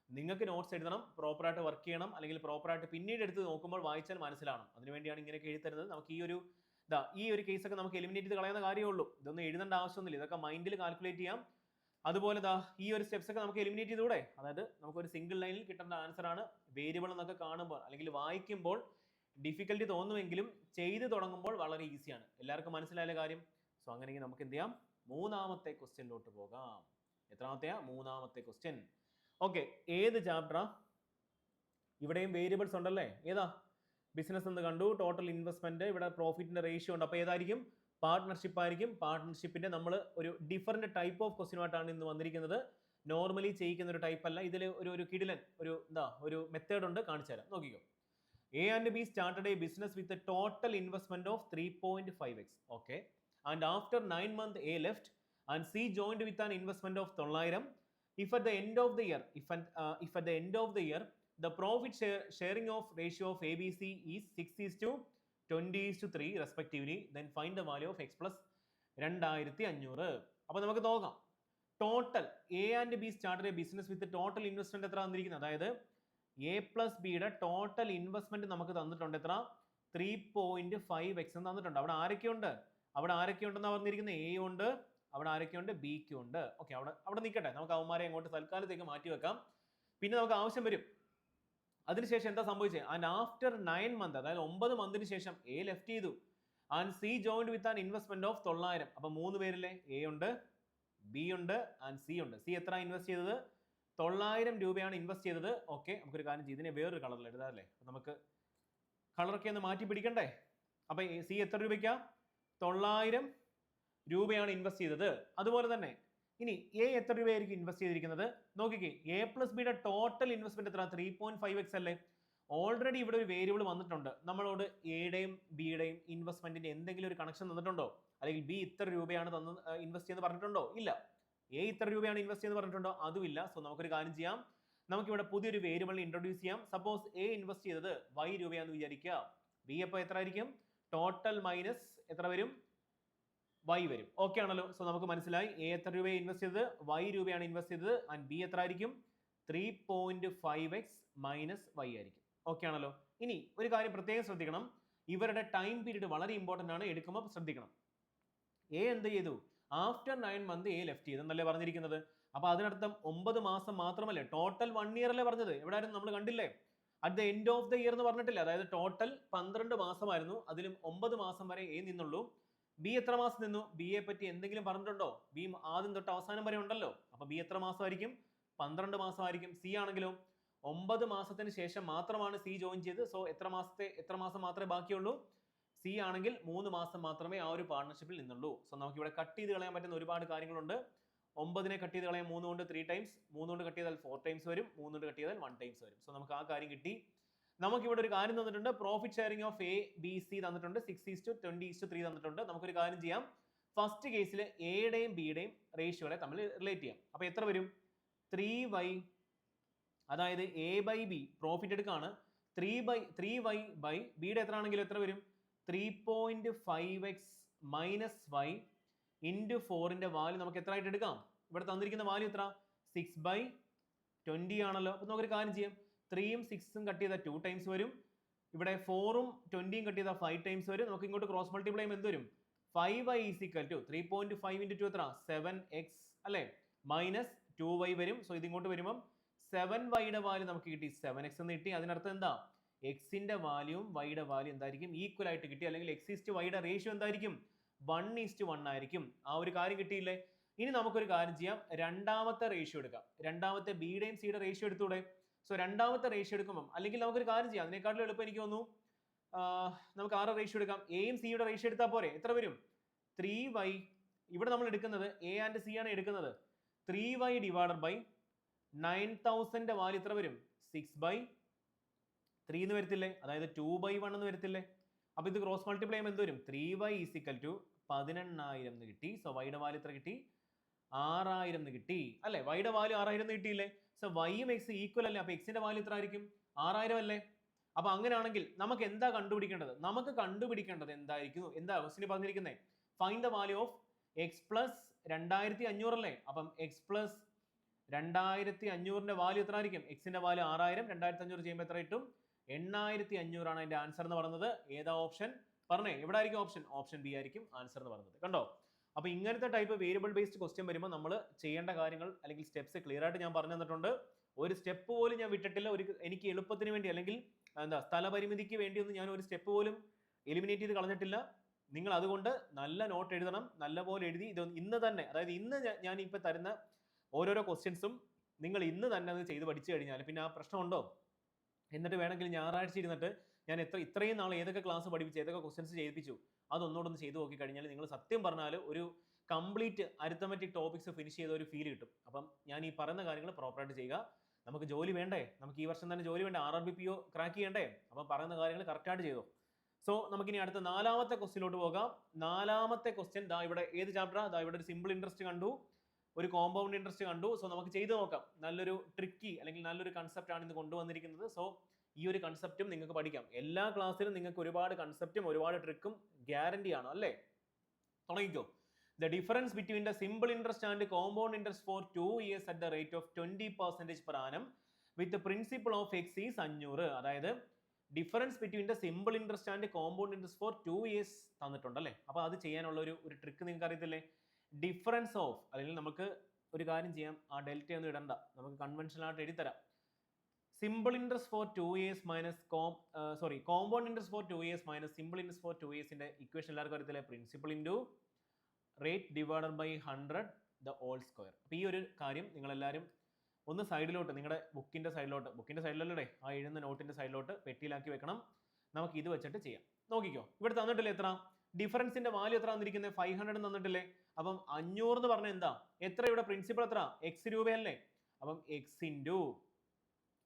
നിങ്ങൾക്ക് നോട്ട്സ് എഴുതണം, പ്രോപ്പറായിട്ട് വർക്ക് ചെയ്യണം, അല്ലെങ്കിൽ പ്രോപ്പറായിട്ട് പിന്നീട് എടുത്ത് നോക്കുമ്പോൾ വായിച്ചാൽ മനസ്സിലാവണം. അതിനുവേണ്ടിയാണ് ഇങ്ങനെയൊക്കെ എഴുതി തരുന്നത്. നമുക്ക് ഈ ഒരു കേസ് ഒക്കെ നമുക്ക് എലിമിനേറ്റ് ചെയ്ത് കളയുന്ന കാര്യമേ ഉള്ളൂ. ഇതൊന്നും എഴുതേണ്ട ആവശ്യമൊന്നുമില്ല. ഇതൊക്കെ മൈൻഡിൽ കാൽക്കുലേറ്റ് ചെയ്യാം. അതുപോലെ ഈ ഒരു സ്റ്റെപ്സ് ഒക്കെ നമുക്ക് എലിമിനേറ്റ് ചെയ്തുകൂടെ? അതായത് നമുക്കൊരു സിംഗിൾ ലൈനിൽ കിട്ടേണ്ട ആൻസർ ആണ്. വേരിയബിൾ എന്നൊക്കെ കാണുമ്പോൾ അല്ലെങ്കിൽ വായിക്കുമ്പോൾ ഡിഫിക്കൽട്ടി തോന്നുമെങ്കിലും ചെയ്ത് തുടങ്ങുമ്പോൾ വളരെ ഈസിയാണ്. എല്ലാവർക്കും മനസ്സിലായ കാര്യം. സോ അങ്ങനെയെങ്കിൽ നമുക്ക് എന്ത് ചെയ്യാം? മൂന്നാമത്തെ ക്വസ്റ്റ്യനിലോട്ട് പോകാം. എത്രാമത്തെയാ? മൂന്നാമത്തെ ക്വസ്റ്റ്യൻ. ഓക്കെ, ഏത് ചാപ്റ്ററാ? ഇവിടെയും വേരിയബിൾസ് ഉണ്ടല്ലേ? ഏതാ? ബിസിനസ് എന്ന് കണ്ടു, ടോട്ടൽ ഇൻവെസ്റ്റ്മെന്റ്, ഇവിടെ പ്രോഫിറ്റിന്റെ റേഷ്യോ ഉണ്ട്. അപ്പോൾ ഏതായിരിക്കും? പാർട്ട്ണർഷിപ്പ് ആയിരിക്കും. പാർട്ട്ണർഷിപ്പിന്റെ നമ്മൾ ഒരു ഡിഫറെന്റ് ടൈപ്പ് ഓഫ് ക്വസ്റ്റ്യനുമായിട്ടാണ് ഇന്ന് വന്നിരിക്കുന്നത്. നോർമലി ചെയ്യിക്കുന്ന ഒരു ടൈപ്പ് അല്ല. ഇതിൽ ഒരു കിടിലൻ ഒരു മെത്തേഡ് ഉണ്ട്, കാണിച്ചു തരാം. നോക്കിക്കോ. A and B started A business with a total investment of 3.5x. Okay, and after 9 months A left and C joined with an investment of 900. If at the end of the year the profit sharing of ratio of ABC is 6:20:3 respectively, then find the value of x plus 2500. അപ്പോൾ നമുക്ക് നോക്കാം. Total A and B started A business with total investment എത്ര തന്നിരിക്കുന്നത്? അതായത് എ പ്ലസ് ബിയുടെ ടോട്ടൽ ഇൻവെസ്റ്റ്മെന്റ് നമുക്ക് തന്നിട്ടുണ്ട്. എത്ര? 3.5x എന്ന് തന്നിട്ടുണ്ട്. അവിടെ ആരൊക്കെയുണ്ട്? ഉണ്ടെന്നാണ് പറഞ്ഞിരിക്കുന്നത്? എ ഉണ്ട്, അവിടെ ആരൊക്കെയുണ്ട്? ബിക്കും ഉണ്ട്. ഓക്കെ, അവിടെ നിൽക്കട്ടെ. നമുക്ക് അവന്മാരെ അങ്ങോട്ട് തൽക്കാലത്തേക്ക് മാറ്റി വെക്കാം. പിന്നെ നമുക്ക് ആവശ്യം വരും. അതിനുശേഷം എന്താ സംഭവിച്ചത്? ആൻഡ് ആഫ്റ്റർ 9 months, അതായത് 9 മന്തിന് ശേഷം എ ലെഫ്റ്റ് ചെയ്തു. And C joined with an investment of 900. അപ്പൊ 3 പേരിലെ എ ഉണ്ട്, ബി ഉണ്ട് ആൻഡ് സി ഉണ്ട്. സി എത്ര ഇൻവെസ്റ്റ് ചെയ്തത്? 900 രൂപയാണ് ഇൻവെസ്റ്റ് ചെയ്തത്. ഓക്കെ, നമുക്കൊരു കാര്യം ചെയ്യും, ഇതിനെ വേറൊരു കളറിൽ എഴുതാല്ലേ? നമുക്ക് കളറൊക്കെ ഒന്ന് മാറ്റി പിടിക്കണ്ടേ? അപ്പൊ സി എത്ര രൂപയ്ക്കാ? 900 രൂപയാണ് ഇൻവെസ്റ്റ് ചെയ്തത്. അതുപോലെ തന്നെ ഇനി എ എത്ര രൂപയായിരിക്കും ഇൻവെസ്റ്റ് ചെയ്തിരിക്കുന്നത്? നോക്കിക്കേ, എ പ്ലസ് ബിയുടെ ടോട്ടൽ ഇൻവെസ്റ്റ്മെന്റ് എത്ര? 3.5x അല്ലേ? ഓൾറെഡി ഇവിടെ ഒരു വേരിയബിൾ വന്നിട്ടുണ്ട്. നമ്മളോട് എയുടെയും ബിയുടെയും ഇൻവെസ്റ്റ്മെന്റിന്റെ എന്തെങ്കിലും ഒരു കണക്ഷൻ തന്നിട്ടുണ്ടോ? അല്ലെങ്കിൽ ബി ഇത്ര രൂപയാണ് ഇൻവെസ്റ്റ് ചെയ്യുന്നത് പറഞ്ഞിട്ടുണ്ടോ? ഇല്ല. എ ഇത്ര രൂപയാണ് ഇൻവെസ്റ്റ് ചെയ്യുന്നത് പറഞ്ഞിട്ടുണ്ടോ? അതുമില്ല. സോ നമുക്കൊരു കാര്യം ചെയ്യാം, നമുക്കിവിടെ പുതിയൊരു വേരിയബിളിനെ ഇൻട്രൊഡ്യൂസ് ചെയ്യാം. സപ്പോസ് എ ഇൻവെസ്റ്റ് ചെയ്തത് y രൂപയാണെന്ന് വിചാരിക്കുക. ബി അപ്പോൾ എത്ര ആയിരിക്കും? ടോട്ടൽ മൈനസ് എത്ര വരും? y വരും. ഓക്കെ ആണല്ലോ? സോ നമുക്ക് മനസ്സിലായി എ എത്ര രൂപയാണ് ഇൻവെസ്റ്റ് ചെയ്തത്? y രൂപയാണ് ഇൻവെസ്റ്റ് ചെയ്തത്. ആൻഡ് ബി എത്ര ആയിരിക്കും? 3.5x മൈനസ് y ആയിരിക്കും. ഓക്കെ ആണല്ലോ? ഇനി ഒരു കാര്യം പ്രത്യേകം ശ്രദ്ധിക്കണം, ഇവരുടെ ടൈം പീരീഡ് വളരെ ഇമ്പോർട്ടന്റ് ആണ്, എടുക്കുമ്പോൾ ശ്രദ്ധിക്കണം. എ എന്ത് ചെയ്തു? ആഫ്റ്റർ 9 months എ ലെഫ്റ്റ് ചെയ്തു എന്നല്ലേ പറഞ്ഞിരിക്കുന്നത്? അപ്പൊ അതിനർത്ഥം 9 മാസം മാത്രമല്ലേ, ടോട്ടൽ 1 year അല്ലേ പറഞ്ഞത്? എവിടെയായിരുന്നു? നമ്മൾ കണ്ടില്ലേ, at the end of the year എന്ന് പറഞ്ഞിട്ടില്ല. അതായത് ടോട്ടൽ 12 മാസമായിരുന്നു, അതിലും 9 മാസം വരെ എ നിന്നുള്ളൂ. ബി എത്ര മാസം നിന്നു? ബിയെ പറ്റി എന്തെങ്കിലും പറഞ്ഞിട്ടുണ്ടോ? ബി ആദ്യം തൊട്ട് അവസാനം വരെ ഉണ്ടല്ലോ. അപ്പൊ ബി എത്ര മാസമായിരിക്കും? 12 മാസമായിരിക്കും. സി ആണെങ്കിലോ 9 മാസത്തിന് ശേഷം മാത്രമാണ് സി ജോയിൻ ചെയ്ത്. സോ എത്ര മാസം മാത്രമേ ബാക്കിയുള്ളൂ? സി ആണെങ്കിൽ 3 മാസം മാത്രമേ ആ ഒരു പാർട്ണർഷിപ്പിൽ നിന്നുള്ളൂ. സോ നമുക്ക് ഇവിടെ കട്ട് ചെയ്ത് കളയാൻ പറ്റുന്ന ഒരുപാട് കാര്യങ്ങളുണ്ട്. 9നെ കട്ട് ചെയ്ത് കളയാൻ 3 കൊണ്ട് 3 ടൈംസ്, 3 കൊണ്ട് കട്ട് ചെയ്താൽ 4 ടൈംസ് വരും, 3 കൊണ്ട് കട്ട് ചെയ്താൽ 1 ടൈംസ് വരും. സോ നമുക്ക് ആ കാര്യം കിട്ടി. നമുക്കിവിടെ ഒരു കാര്യം തന്നിട്ടുണ്ട്, profit sharing of A B C തന്നിട്ടുണ്ട്, 6:20:3 തന്നിട്ടുണ്ട്. നമുക്കൊരു കാര്യം ചെയ്യാം, ഫസ്റ്റ് കേസിൽ എയുടെയും ബിയുടെയും റേഷ്യോകളെ തമ്മിൽ റിലേറ്റ് ചെയ്യാം. അപ്പൊ എത്ര വരും? 3y, അതായത് എ ബൈ ബി പ്രോഫിറ്റ് എടുക്കാണ്, 3y ബൈ ബിയുടെ എത്ര ആണെങ്കിലും എത്ര വരും? 3.5x മൈനസ് y ഇൻറ്റു 4ന്റെ വാല്യൂ നമുക്ക് എത്ര ആയിട്ട് എടുക്കാം? ഇവിടെ തന്നിരിക്കുന്ന വാല്യൂ എത്ര? 6/20 ആണല്ലോ. അപ്പൊ നമുക്കൊരു കാര്യം ചെയ്യാം, 3ഉം 6ഉം കട്ട് ചെയ്താൽ 2 ടൈംസ് വരും, ഇവിടെ 4ഉം 20ഉം കട്ട് ചെയ്താൽ 5 ടൈംസ് വരും. നമുക്ക് ഇങ്ങോട്ട് ക്രോസ് മൾട്ടിപ്ലൈ ചെയ്യുമ്പോൾ എന്ത് വരും? 5y = 3.5 into 2 എത്ര? 7x അല്ലേ, മൈനസ് 2y വരും. സോ ഇതിങ്ങോട്ട് വരുമ്പം 7yയുടെ വാല്യൂ നമുക്ക് കിട്ടി, 7x എന്ന് കിട്ടി. അതിനർത്ഥം എന്താ? എക്സിന്റെ വാല്യൂവും വൈയുടെ വാല്യൂ എന്തായിരിക്കും? ഈക്വൽ ആയിട്ട് കിട്ടി. അല്ലെങ്കിൽ x/yയുടെ റേഷ്യോ എന്തായിരിക്കും? 1:1 ആയിരിക്കും. ആ ഒരു കാര്യം കിട്ടിയില്ലേ? ഇനി നമുക്കൊരു കാര്യം ചെയ്യാം, രണ്ടാമത്തെ റേഷ്യോ എടുക്കാം. രണ്ടാമത്തെ ബിയുടെയും സിയുടെ റേഷ്യോ എടുത്തൂടെ? സോ രണ്ടാമത്തെ റേഷ്യോ എടുക്കുമ്പോൾ, അല്ലെങ്കിൽ നമുക്കൊരു കാര്യം ചെയ്യാം, അതിനേക്കാളും എളുപ്പം എനിക്ക് തോന്നുന്നു നമുക്ക് ആറ് റേഷ്യോ എടുക്കാം. എയും സിയുടെ റേഷ്യോ എടുത്താൽ പോരെ? എത്ര വരും? 3y. ഇവിടെ നമ്മൾ എടുക്കുന്നത് എ ആൻഡ് സി ആണ് എടുക്കുന്നത്. 3y ഡിവൈഡഡ് ബൈ 9000ന്റെ വാല്യൂ എത്ര വരും? 6/3 എന്ന് വരത്തില്ലേ? അതായത് 2/1 എന്ന് വരത്തില്ലേ? അപ്പൊ ഇത് ക്രോസ് മൾട്ടിപ്ലൈ ചെയ്യുമ്പോൾ എന്ത് വരും? 3y = 18,000 എന്ന് കിട്ടി. സോ വൈയുടെ വാല്യൂ എത്ര കിട്ടി? 6,000 എന്ന് കിട്ടി അല്ലെ? വൈയുടെ വാല്യൂ 6,000 എന്ന് കിട്ടിയില്ലേ? സോ വൈയും എക്സ് ഈക്വൽ അല്ലേ? അപ്പൊ എക്സിന്റെ വാല്യൂ എത്ര ആയിരിക്കും? 6,000 അല്ലേ? അപ്പൊ അങ്ങനെയാണെങ്കിൽ നമുക്ക് എന്താ കണ്ടുപിടിക്കേണ്ടത്? നമുക്ക് കണ്ടുപിടിക്കേണ്ടത് എന്തായിരിക്കും? എന്താ ക്വസ്റ്റ്യൻ പറഞ്ഞിരിക്കുന്നത്? Find the value of X plus 2500 അല്ലേ? അപ്പം എക്സ് പ്ലസ് 2500ന്റെ വാല്യൂ എത്ര ആയിരിക്കും? എക്സിന്റെ വാല്യൂ 6,000, 2500 ചെയ്യുമ്പോൾ എത്ര കിട്ടും? 8,500 ആണ് അതിന്റെ ആൻസർ എന്ന് പറയുന്നത്. ഏതാ ഓപ്ഷൻ? പറഞ്ഞേ, എവിടെ ആയിരിക്കും ഓപ്ഷൻ? ഓപ്ഷൻ ബി ആയിരിക്കും ആൻസർ എന്ന് പറയുന്നത്. കണ്ടോ? അപ്പൊ ഇങ്ങനത്തെ ടൈപ്പ് വേരിയബിൾ ബേസ്ഡ് ക്വസ്റ്റ്യൻ വരുമ്പോൾ നമ്മൾ ചെയ്യേണ്ട കാര്യങ്ങൾ അല്ലെങ്കിൽ സ്റ്റെപ്സ് ക്ലിയർ ആയിട്ട് ഞാൻ പറഞ്ഞു തന്നിട്ടുണ്ട്. ഒരു സ്റ്റെപ്പ് പോലും ഞാൻ വിട്ടിട്ടില്ല. എനിക്ക് എളുപ്പത്തിന് വേണ്ടി അല്ലെങ്കിൽ എന്താ സ്ഥലപരിമിതിക്ക് വേണ്ടി ഒന്നും ഞാൻ ഒരു സ്റ്റെപ്പ് പോലും എലിമിനേറ്റ് ചെയ്ത് കളഞ്ഞിട്ടില്ല. നിങ്ങൾ അതുകൊണ്ട് നല്ല നോട്ട് എഴുതണം, നല്ലപോലെ എഴുതി ഇത് ഇന്ന് തന്നെ, അതായത് ഇന്ന് ഞാൻ ഇപ്പൊ തരുന്ന ഓരോരോ ക്വസ്റ്റ്യൻസും നിങ്ങൾ ഇന്ന് തന്നെ അത് ചെയ്ത് പഠിച്ചു കഴിഞ്ഞാൽ പിന്നെ ആ പ്രശ്നമുണ്ടോ? എന്നിട്ട് വേണമെങ്കിൽ ഞായറാഴ്ച ഇരുന്നിട്ട് ഞാൻ ഇത്രയും നാൾ ഏതൊക്കെ ക്ലാസ് പഠിപ്പിച്ചു, ഏതൊക്കെ ക്വസ്റ്റ്യൻസ് ചെയ്യിപ്പിച്ചു, അതൊന്നുകൂടെ ചെയ്ത് നോക്കി കഴിഞ്ഞാൽ നിങ്ങൾ സത്യം പറഞ്ഞാൽ ഒരു കംപ്ലീറ്റ് അരിത്തമെറ്റിക് ടോപ്പിക്സ് ഫിനിഷ് ചെയ്ത ഒരു ഫീൽ കിട്ടും. അപ്പം ഞാൻ ഈ പറയുന്ന കാര്യങ്ങൾ പ്രോപ്പറായിട്ട് ചെയ്യുക. നമുക്ക് ജോലി വേണ്ടേ? നമുക്ക് ഈ വർഷം തന്നെ ജോലി വേണ്ടേ? RRBPO ക്രാക്ക് ചെയ്യണ്ടേ? അപ്പം പറയുന്ന കാര്യങ്ങൾ കറക്റ്റായിട്ട് ചെയ്തോ. സോ നമുക്കിനി അടുത്ത നാലാമത്തെ ക്വസ്റ്റ്യനിലോട്ട് പോകാം. നാലാമത്തെ ക്വസ്റ്റ്യൻ ദാ ഇവിടെ ഏത് ചാപ്റ്ററാ? ദാ ഇവിടെ ഒരു സിമ്പിൾ ഇൻട്രസ്റ്റ് കണ്ടു, ഒരു കോമ്പൗണ്ട് ഇൻട്രസ്റ്റ് കണ്ടു. സോ നമുക്ക് ചെയ്ത് നോക്കാം. നല്ലൊരു ട്രിക്കി അല്ലെങ്കിൽ നല്ലൊരു കൺസെപ്റ്റ് ആണ് ഇന്ന് കൊണ്ടുവന്നിരിക്കുന്നത്. സോ ഈ ഒരു കൺസെപ്റ്റും നിങ്ങൾക്ക് പഠിക്കാം. എല്ലാ ക്ലാസ്സിലും നിങ്ങൾക്ക് ഒരുപാട് കൺസെപ്റ്റും ഒരുപാട് ട്രിക്കും ഗ്യാരണ്ടി ആണ് അല്ലേ? തുടങ്ങിക്കോ. The difference between the simple interest and compound interest for 2 years at the rate of 20% per annum with the principal of x is 500. അതായത് difference between the simple interest and compound interest for 2 years തന്നിട്ടുണ്ട് അല്ലേ? അപ്പോൾ അത് ചെയ്യാനുള്ള ഒരു ട്രിക്ക് നിങ്ങൾക്ക് അറിയത്തില്ലേ? ഡിഫറൻസ് ഓഫ്, അല്ലെങ്കിൽ നമുക്ക് ഒരു കാര്യം ചെയ്യാം, ആ ഡെൽറ്റ ഒന്നും ഇടണ്ട, നമുക്ക് കൺവെൻഷനൽ ആയിട്ട് എഴുതിത്തരാം. Simple interest for 2 years minus compound interest for 2 years minus simple interest for 2 yearsന്റെ ഇക്വേഷൻ എല്ലാവർക്കും അറിയത്തില്ലേ? Principal into rate divided by 100 the whole square. അപ്പോൾ ഈ ഒരു കാര്യം നിങ്ങളെല്ലാവരും ഒന്ന് സൈഡിലോട്ട്, നിങ്ങളുടെ ബുക്കിൻ്റെ സൈഡിലല്ലേ, ആ എഴുതുന്ന നോട്ടിൻ്റെ സൈഡിലോട്ട് പെട്ടിയിലാക്കി വെക്കണം. നമുക്ക് ഇത് വെച്ചിട്ട് ചെയ്യാം. നോക്കിക്കോ, ഇവിടെ തന്നിട്ടില്ലേ എത്ര? ഡിഫറൻസിന്റെ വാല്യൂ എത്ര തന്നിരിക്കുന്നത്? 500 തന്നിട്ടില്ലേ? അപ്പം 500 എന്ന് പറഞ്ഞാൽ എന്താ? എത്ര ഇവിടെ പ്രിൻസിപ്പൽ എത്ര? എക്സ് രൂപയല്ലേ? അപ്പം എക്സ് ഇൻറ്റു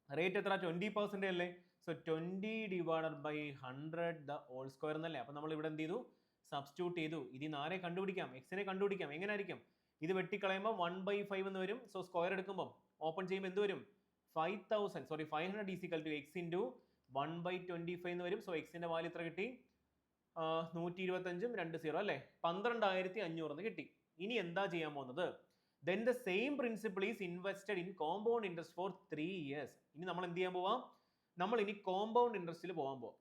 റേറ്റ് എത്ര? 20% അല്ലേ? So 20 divided by 100 the whole square എന്നല്ലേ? അപ്പം നമ്മൾ ഇവിടെ എന്ത് ചെയ്തു? സബ്സ്റ്റിറ്റ്യൂട്ട് ചെയ്തു. ഇതിന് ആരെ കണ്ടുപിടിക്കാം? എക്സിനെ കണ്ടുപിടിക്കാം. എങ്ങനെ ആയിരിക്കും? ഇത് വെട്ടിക്കളയുമ്പോൾ 1/5 എന്ന് വരും. സോ സ്ക്വയർ എടുക്കുമ്പോൾ ഓപ്പൺ ചെയ്യുമ്പോൾ എന്ത് വരും? 500 is equal to x into 1/25 എന്ന് വരും. സോ എക്സിന്റെ വാല്യൂ എത്ര കിട്ടി? 125ഉം 2 0 അല്ലേ? 12,500 എന്ന് കിട്ടി. ഇനി എന്താ ചെയ്യാൻ പോകുന്നത്? Then the same principle is invested in compound interest for 3 years. ഇനി നമ്മൾ എന്ത് ചെയ്യാൻ പോവാം? നമ്മൾ ഇനി കോമ്പൗണ്ട് ഇൻട്രസ്റ്റിൽ പോകാൻ പോവാം.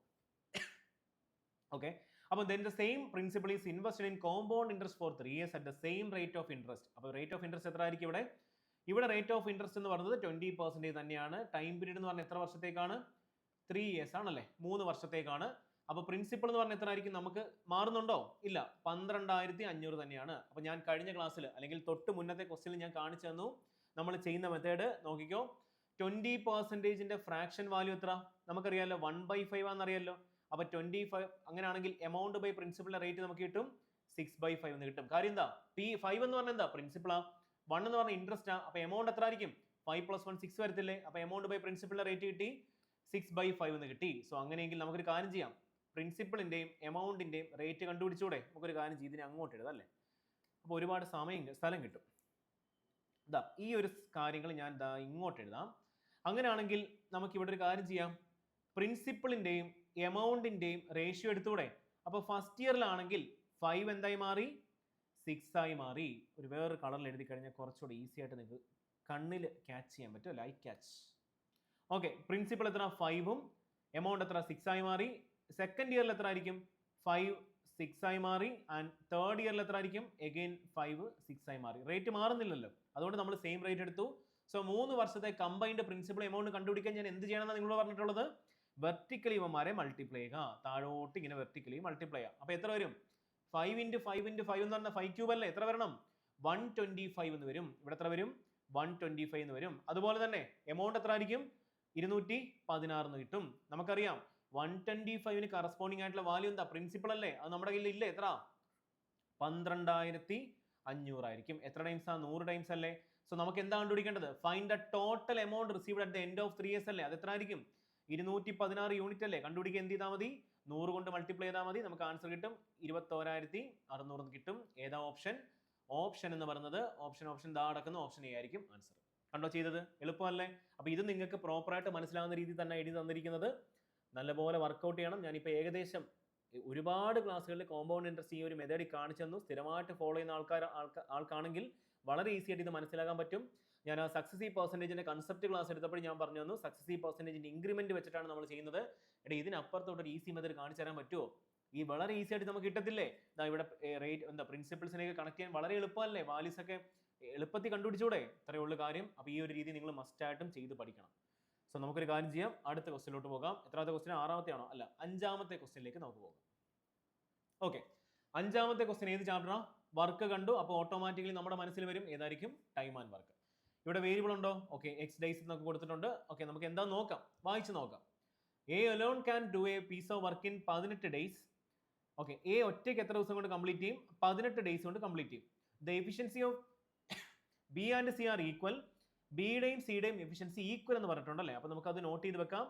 ഓക്കെ, അപ്പോൾ then the same principle is invested in compound interest for 3 years at the same rate of interest. അപ്പോൾ റേറ്റ് ഓഫ് ഇൻട്രസ്റ്റ് എത്ര ആയിരിക്കും ഇവിടെ? ഇവിടെ റേറ്റ് ഓഫ് ഇൻട്രസ്റ്റ് എന്ന് പറയുന്നത് 20% തന്നെയാണ്. ടൈം പീരീഡ് എന്ന് പറഞ്ഞാൽ എത്ര വർഷത്തേക്കാണ്? 3 years ആണല്ലേ? 3 വർഷത്തേക്കാണ്. അപ്പോൾ പ്രിൻസിപ്പൾ എന്ന് പറഞ്ഞാൽ എത്ര ആയിരിക്കും? നമുക്ക് മാറുന്നുണ്ടോ? ഇല്ല, 12,500 തന്നെയാണ്. അപ്പോൾ ഞാൻ കഴിഞ്ഞ ക്ലാസ്സിൽ അല്ലെങ്കിൽ തൊട്ട് മുന്നത്തെ ക്വസ്റ്റ്യനിൽ ഞാൻ കാണിച്ചു തന്നു നമ്മൾ ചെയ്യുന്ന മെത്തേഡ്. നോക്കിക്കോ, 20%ന്റെ ഫ്രാക്ഷൻ വാല്യൂ എത്ര? നമുക്കറിയാലോ 1/5 ആണെന്നറിയാലോ. അപ്പൊ 25 അങ്ങനെയാണെങ്കിൽ എമൗണ്ട് ബൈ പ്രിൻസിപ്പളിന്റെ റേറ്റ് നമുക്ക് കിട്ടും 6/5 എന്ന് കിട്ടും. കാര്യം എന്താ? P5 എന്ന് പറഞ്ഞാൽ എന്താ? പ്രിൻസിപ്പളാ. 1 എന്ന് പറഞ്ഞാൽ ഇൻട്രസ്റ്റ് ആ. അപ്പൊ എമൗണ്ട് എത്ര ആയിരിക്കും? 5 + 1 6 വരത്തില്ലേ? അപ്പൊ എമൗണ്ട് ബൈ പ്രിൻസിപ്പളിന്റെ റേറ്റ് കിട്ടി 6/5 എന്ന് കിട്ടി. സോ അങ്ങനെയെങ്കിൽ നമുക്കൊരു കാര്യം ചെയ്യാം, പ്രിൻസിപ്പളിന്റെയും എമൗണ്ടിന്റെയും റേറ്റ് കണ്ടുപിടിച്ചൂടെ? നമുക്കൊരു കാര്യം ചെയ്ത് ഇതിനെ അങ്ങോട്ട് എഴുതാം അല്ലേ? അപ്പോൾ ഒരുപാട് സ്ഥലം കിട്ടും. ഇതാ ഈ ഒരു കാര്യങ്ങൾ ഞാൻ ഇങ്ങോട്ട് എഴുതാം. അങ്ങനെയാണെങ്കിൽ നമുക്ക് ഇവിടെ ഒരു കാര്യം ചെയ്യാം, പ്രിൻസിപ്പളിന്റെയും എമൗണ്ടിന്റെയും റേഷ്യോ എടുത്തൂടെ? അപ്പോൾ ഫസ്റ്റ് ഇയറിലാണെങ്കിൽ 5 എന്തായി മാറി? 6 ആയി മാറി. ഒരു വേറൊരു കളറിൽ എഴുതി കഴിഞ്ഞാൽ കുറച്ചുകൂടി ഈസി ആയിട്ട് നിങ്ങൾക്ക് കണ്ണിൽ ക്യാച്ച് ചെയ്യാൻ പറ്റും അല്ലേ? I catch. ഓക്കെ, പ്രിൻസിപ്പൾ എത്ര? 5ഉം എമൗണ്ട് എത്ര? 6 ആയി മാറി. സെക്കൻഡ് ഇയറിൽ എത്ര ആയിരിക്കും? 5 6 ആയി മാറി. ആൻഡ് തേർഡ് ഇയറിൽ എത്ര ആയിരിക്കും? അഗെയിൻ 5 6 ആയി മാറി. റേറ്റ് മാറുന്നില്ലല്ലോ, അതുകൊണ്ട് നമ്മൾ സെയിം റേറ്റ് എടുത്തു. സോ 3 വർഷത്തെ കമ്പൈൻഡ് പ്രിൻസിപ്പൾ എമൗണ്ട് കണ്ടുപിടിക്കാൻ ഞാൻ എന്ത് ചെയ്യണമെന്നാണ് നിങ്ങളോട് പറഞ്ഞിട്ടുള്ളത്? വെർട്ടിക്കലി ഇവന്മാരെ മൾട്ടിപ്ലൈ ചെയ്യുക, താഴോട്ട് ഇങ്ങനെ വെർട്ടിക്കലി മൾട്ടിപ്ലൈ ചെയ്യുക. അപ്പോൾ എത്ര വരും? 5 × 5 × 5 എന്ന് പറഞ്ഞാൽ 5 ക്യൂബ് അല്ലേ? എത്ര വരണം? 125 എന്ന് വരും. ഇവിടെ എത്ര വരും? 125 എന്ന് വരും. അതുപോലെ തന്നെ എമൗണ്ട് എത്ര ആയിരിക്കും? 216 എന്ന് കിട്ടും. നമുക്കറിയാം 125ന് കറസ്പോണ്ടിങ് ആയിട്ടുള്ള വാല്യൂ എന്താ? പ്രിൻസിപ്പൾ അല്ലേ? അത് നമ്മുടെ കയ്യിൽ ഇല്ലേ? എത്ര? 12,500 ആയിരിക്കും. എത്ര ടൈംസ് ആ? 100 ടൈംസ് അല്ലേ? സോ നമുക്ക് എന്താ കണ്ടുപിടിക്കേണ്ടത്? Find the total amount received at the end of 3 years അല്ലേ? അത് എത്ര ആയിരിക്കും? 216 യൂണിറ്റ് അല്ലേ? കണ്ടുപിടിക്കാൻ എന്ത് ചെയ്താൽ മതി? 100 കൊണ്ട് മൾട്ടിപ്ലൈ ചെയ്താൽ മതി. നമുക്ക് ആൻസർ കിട്ടും 21,600 എന്ന് കിട്ടും. ഏതാ ഓപ്ഷൻ? ഓപ്ഷൻ എന്ന് പറയുന്നത് ഓപ്ഷൻ ദാ അടക്കുന്ന ഓപ്ഷൻ എ ആയിരിക്കും ആൻസർ. കണ്ടോ ചെയ്തത്? എളുപ്പമല്ലേ? അപ്പൊ ഇത് നിങ്ങൾക്ക് പ്രോപ്പറായിട്ട് മനസ്സിലാവുന്ന രീതിയിൽ തന്നെ എഴുതി തന്നിരിക്കുന്നത്. നല്ലപോലെ വർക്കൗട്ട് ചെയ്യണം. ഞാനിപ്പോൾ ഏകദേശം ഒരുപാട് ക്ലാസ്സുകളിൽ കോമ്പൗണ്ട് ഇൻട്രസ്റ്റ് ഈ ഒരു മെത്തേഡിൽ കാണിച്ചു തന്നു. സ്ഥിരമായിട്ട് ഫോളോ ചെയ്യുന്ന ആൾക്കാണെങ്കിൽ വളരെ ഈസി ആയിട്ട് ഇത് മനസ്സിലാക്കാൻ പറ്റും. ഞാൻ ആ സക്സസീവ് പെർസെൻറ്റേജിന്റെ കൺസെപ്റ്റ് ക്ലാസ് എടുത്തപ്പോൾ ഞാൻ പറഞ്ഞു തന്നു, സക്സസീവ് പെർസെൻറ്റേജിന്റെ ഇൻക്രിമെന്റ് വെച്ചിട്ടാണ് നമ്മൾ ചെയ്യുന്നത്. എടാ ഇതിനപ്പുറത്തോട്ട് ഒരു ഈസി മെത്തേഡ് കാണിച്ചു തരാൻ പറ്റുമോ? ഈ വളരെ ഈസി ആയിട്ട് നമുക്ക് കിട്ടത്തില്ലേ? ഇവിടെ റേറ്റ് എന്താ പ്രിൻസിപ്പിൾസിനെയൊക്കെ കണക്ട് ചെയ്യാൻ വളരെ എളുപ്പമല്ലേ? വാല്യൂസ് ഒക്കെ എളുപ്പത്തിൽ കണ്ടുപിടിച്ചൂടെ? ഇത്രയേ ഉള്ളൂ കാര്യം. അപ്പോൾ ഈ ഒരു രീതി നിങ്ങൾ മസ്റ്റ് ആയിട്ടും ചെയ്ത് പഠിക്കണം. സോ നമുക്കൊരു കാര്യം ചെയ്യാം, അടുത്ത ക്വസ്റ്റിലോട്ട് പോകാം. എത്രാമത്തെ ക്വസ്റ്റ്യൻ? 6ാമത്തെ ആണോ? അല്ല, 5ാമത്തെ ക്വസ്റ്റ്യനിലേക്ക് നമുക്ക് പോകാം. ഓക്കെ, 5ാമത്തെ ക്വസ്റ്റ്യൻ ഏത് ചാപ്റ്ററാ? വർക്ക് കണ്ടു. അപ്പോൾ ഓട്ടോമാറ്റിക്കലി നമ്മുടെ മനസ്സിൽ വരും ഏതായിരിക്കും? Time and work. ഇവിടെ വേരിയബിൾ ഉണ്ടോ? ഓക്കെ, എക്സ് ഡേയ്സ് എന്നൊക്കെ കൊടുത്തിട്ടുണ്ട്. ഓക്കെ, നമുക്ക് എന്താ നോക്കാം, വായിച്ച് നോക്കാം. A alone can do a piece of work in 18 days. Okay, A ഒറ്റയ്ക്ക് എത്ര ദിവസം കൊണ്ട് കംപ്ലീറ്റ് ചെയ്യും? 18 days കൊണ്ട് കംപ്ലീറ്റ് ചെയ്യും. The efficiency of B and C are equal. ബിയുടെയും സിയുടെയും എഫിഷ്യൻസി ഈക്വൽ എന്ന് പറഞ്ഞിട്ടുണ്ടല്ലേ? അപ്പൊ നമുക്ക് അത് നോട്ട് ചെയ്ത് വെക്കാം.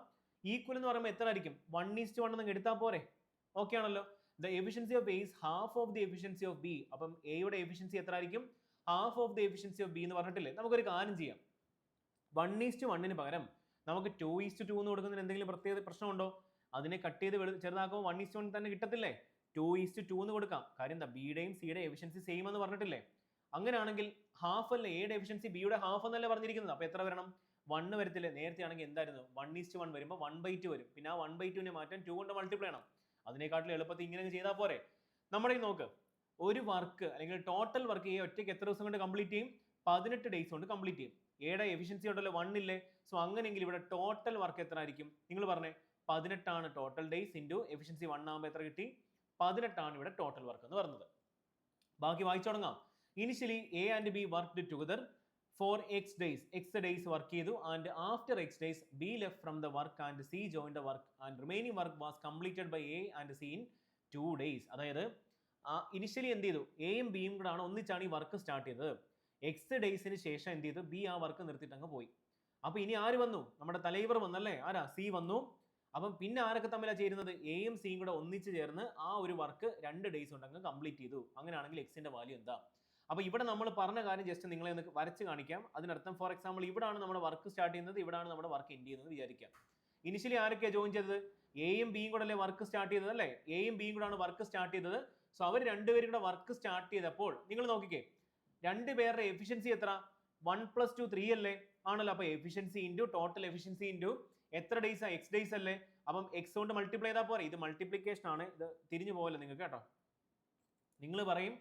ഈക്വൽ എന്ന് പറയുമ്പോൾ എത്ര ആയിരിക്കും? 1:1 എന്ന് എടുത്താൽ പോരെ? ഓക്കെ ആണല്ലോ. The efficiency of A is half of the efficiency of B. അപ്പം എയുടെ എഫിഷ്യൻസി എത്ര ആയിരിക്കും? Half of the efficiency of B എന്ന് പറഞ്ഞിട്ടില്ലേ? നമുക്കൊരു കാര്യം ചെയ്യാം, 1:1 പകരം നമുക്ക് 2:2 എന്ന് കൊടുക്കുന്നതിന് എന്തെങ്കിലും പ്രത്യേക പ്രശ്നമുണ്ടോ? അതിനെ കട്ട് ചെയ്ത് ചെറുതാക്കുമ്പോൾ 1:1 തന്നെ കിട്ടത്തില്ലേ? 2:2 എന്ന് കൊടുക്കാം. കാര്യം എന്താ? ബിയുടെയും സിയുടെയും എഫിഷ്യൻസി സെയിം എന്ന് പറഞ്ഞിട്ടില്ലേ? അങ്ങനെയാണെങ്കിൽ ഹാഫ് അല്ലേ എയുടെ എഫിഷ്യൻസി ബിയുടെ ഹാഫ് എന്നല്ലേ പറഞ്ഞിരിക്കുന്നത്? അപ്പൊ എത്ര വരണം? 1 വരത്തില്ലേ? നേരത്തെ ആണെങ്കിൽ എന്തായിരുന്നു? 1:1 വരുമ്പോൾ 1/2 വരും. പിന്നെ ആ 1/2നെ മാറ്റാൻ 2 കൊണ്ട് മൾട്ടിപ്ലൈ ചെയ്യണം. അതിനെക്കാട്ടിലും എളുപ്പത്തിൽ ഇങ്ങനെ ചെയ്താൽ പോരെ? നമ്മുടെ നോക്ക്, ഒരു വർക്ക് അല്ലെങ്കിൽ ടോട്ടൽ വർക്ക് എ ഒറ്റയ്ക്ക് എത്ര ദിവസം കൊണ്ട് കംപ്ലീറ്റ് ചെയ്യും? 18 days കൊണ്ട് കംപ്ലീറ്റ് ചെയ്യും. എയുടെ എഫിഷ്യൻസി ഉണ്ടല്ലോ 1 ഇല്ലേ? സോ അങ്ങനെയെങ്കിൽ ഇവിടെ ടോട്ടൽ വർക്ക് എത്ര ആയിരിക്കും? നിങ്ങൾ പറഞ്ഞേ. 18 ആണ് ടോട്ടൽ ഡേയ്സ് ഇൻറ്റു എഫിഷ്യൻസി 1 ആകുമ്പോൾ എത്ര കിട്ടി? 18 ആണ് ഇവിടെ ടോട്ടൽ വർക്ക് എന്ന് പറഞ്ഞത്. ബാക്കി വായിച്ചു തുടങ്ങാം. Initially A and B worked together for X days work ചെയ്തു. And after X days B left from the work and C join the work and remaining work was completed by A and C in 2 days. അതായത് ഇനിഷ്യലി എന്ത് ചെയ്തു? എയും ബിയും കൂടെ ആണ് ഒന്നിച്ചാണ് ഈ വർക്ക് സ്റ്റാർട്ട് ചെയ്തത്. എക്സ് ഡേയ്സിന് ശേഷം എന്ത് ചെയ്തു? ബി ആ വർക്ക് നിർത്തിയിട്ട് അങ്ങ് പോയി. അപ്പൊ ഇനി ആര് വന്നു? നമ്മുടെ തലൈവർ വന്നല്ലേ? ആരാ? സി വന്നു. അപ്പം പിന്നെ ആരൊക്കെ തമ്മിലാണ് ചേരുന്നത്? എയും സിയും കൂടെ ഒന്നിച്ച് ചേർന്ന് ആ ഒരു വർക്ക് 2 days കൊണ്ട് അങ്ങ് കംപ്ലീറ്റ് ചെയ്തു. അങ്ങനെയാണെങ്കിൽ എക്സിന്റെ വാല്യൂ എന്താ? അപ്പൊ ഇവിടെ നമ്മൾ പറഞ്ഞ കാര്യം ജസ്റ്റ് നിങ്ങളെ ഒന്ന് വരച്ച് കാണിക്കാം. അതിനർത്ഥം ഫോർ എക്സാമ്പിൾ ഇവിടാണ് നമ്മുടെ വർക്ക് സ്റ്റാർട്ട് ചെയ്യുന്നത്, ഇവിടാണ് നമ്മുടെ വർക്ക് എൻഡ് ചെയ്യുന്നത് വിചാരിക്കാം. ഇനിഷ്യലി ആരൊക്കെയാണ് ജോയിൻ ചെയ്തത്? എയും ബിയും കൂടെ അല്ലേ വർക്ക് സ്റ്റാർട്ട് ചെയ്തത് അല്ലേ? എയും ബിയും കൂടെ ആണ് വർക്ക് സ്റ്റാർട്ട് ചെയ്തത്. സോ അവർ രണ്ടുപേരും കൂടെ വർക്ക് സ്റ്റാർട്ട് ചെയ്തപ്പോൾ നിങ്ങൾ നോക്കിക്കേ, രണ്ടുപേരുടെ എഫിഷ്യൻസി എത്ര? 1 + 2 3 അല്ലേ? ആണല്ലോ. അപ്പൊ efficiency into total efficiency into എത്ര ഡേയ്സ്? എക്സ് ഡേയ്സ് അല്ലേ? അപ്പം എക്സ് കൊണ്ട് മൾട്ടിപ്ലൈ ചെയ്താൽ പോരെ? ഇത് മൾട്ടിപ്ലിക്കേഷൻ ആണ്, ഇത് തിരിഞ്ഞു പോകല്ലോ നിങ്ങൾക്ക് കേട്ടോ. നിങ്ങൾ പറയും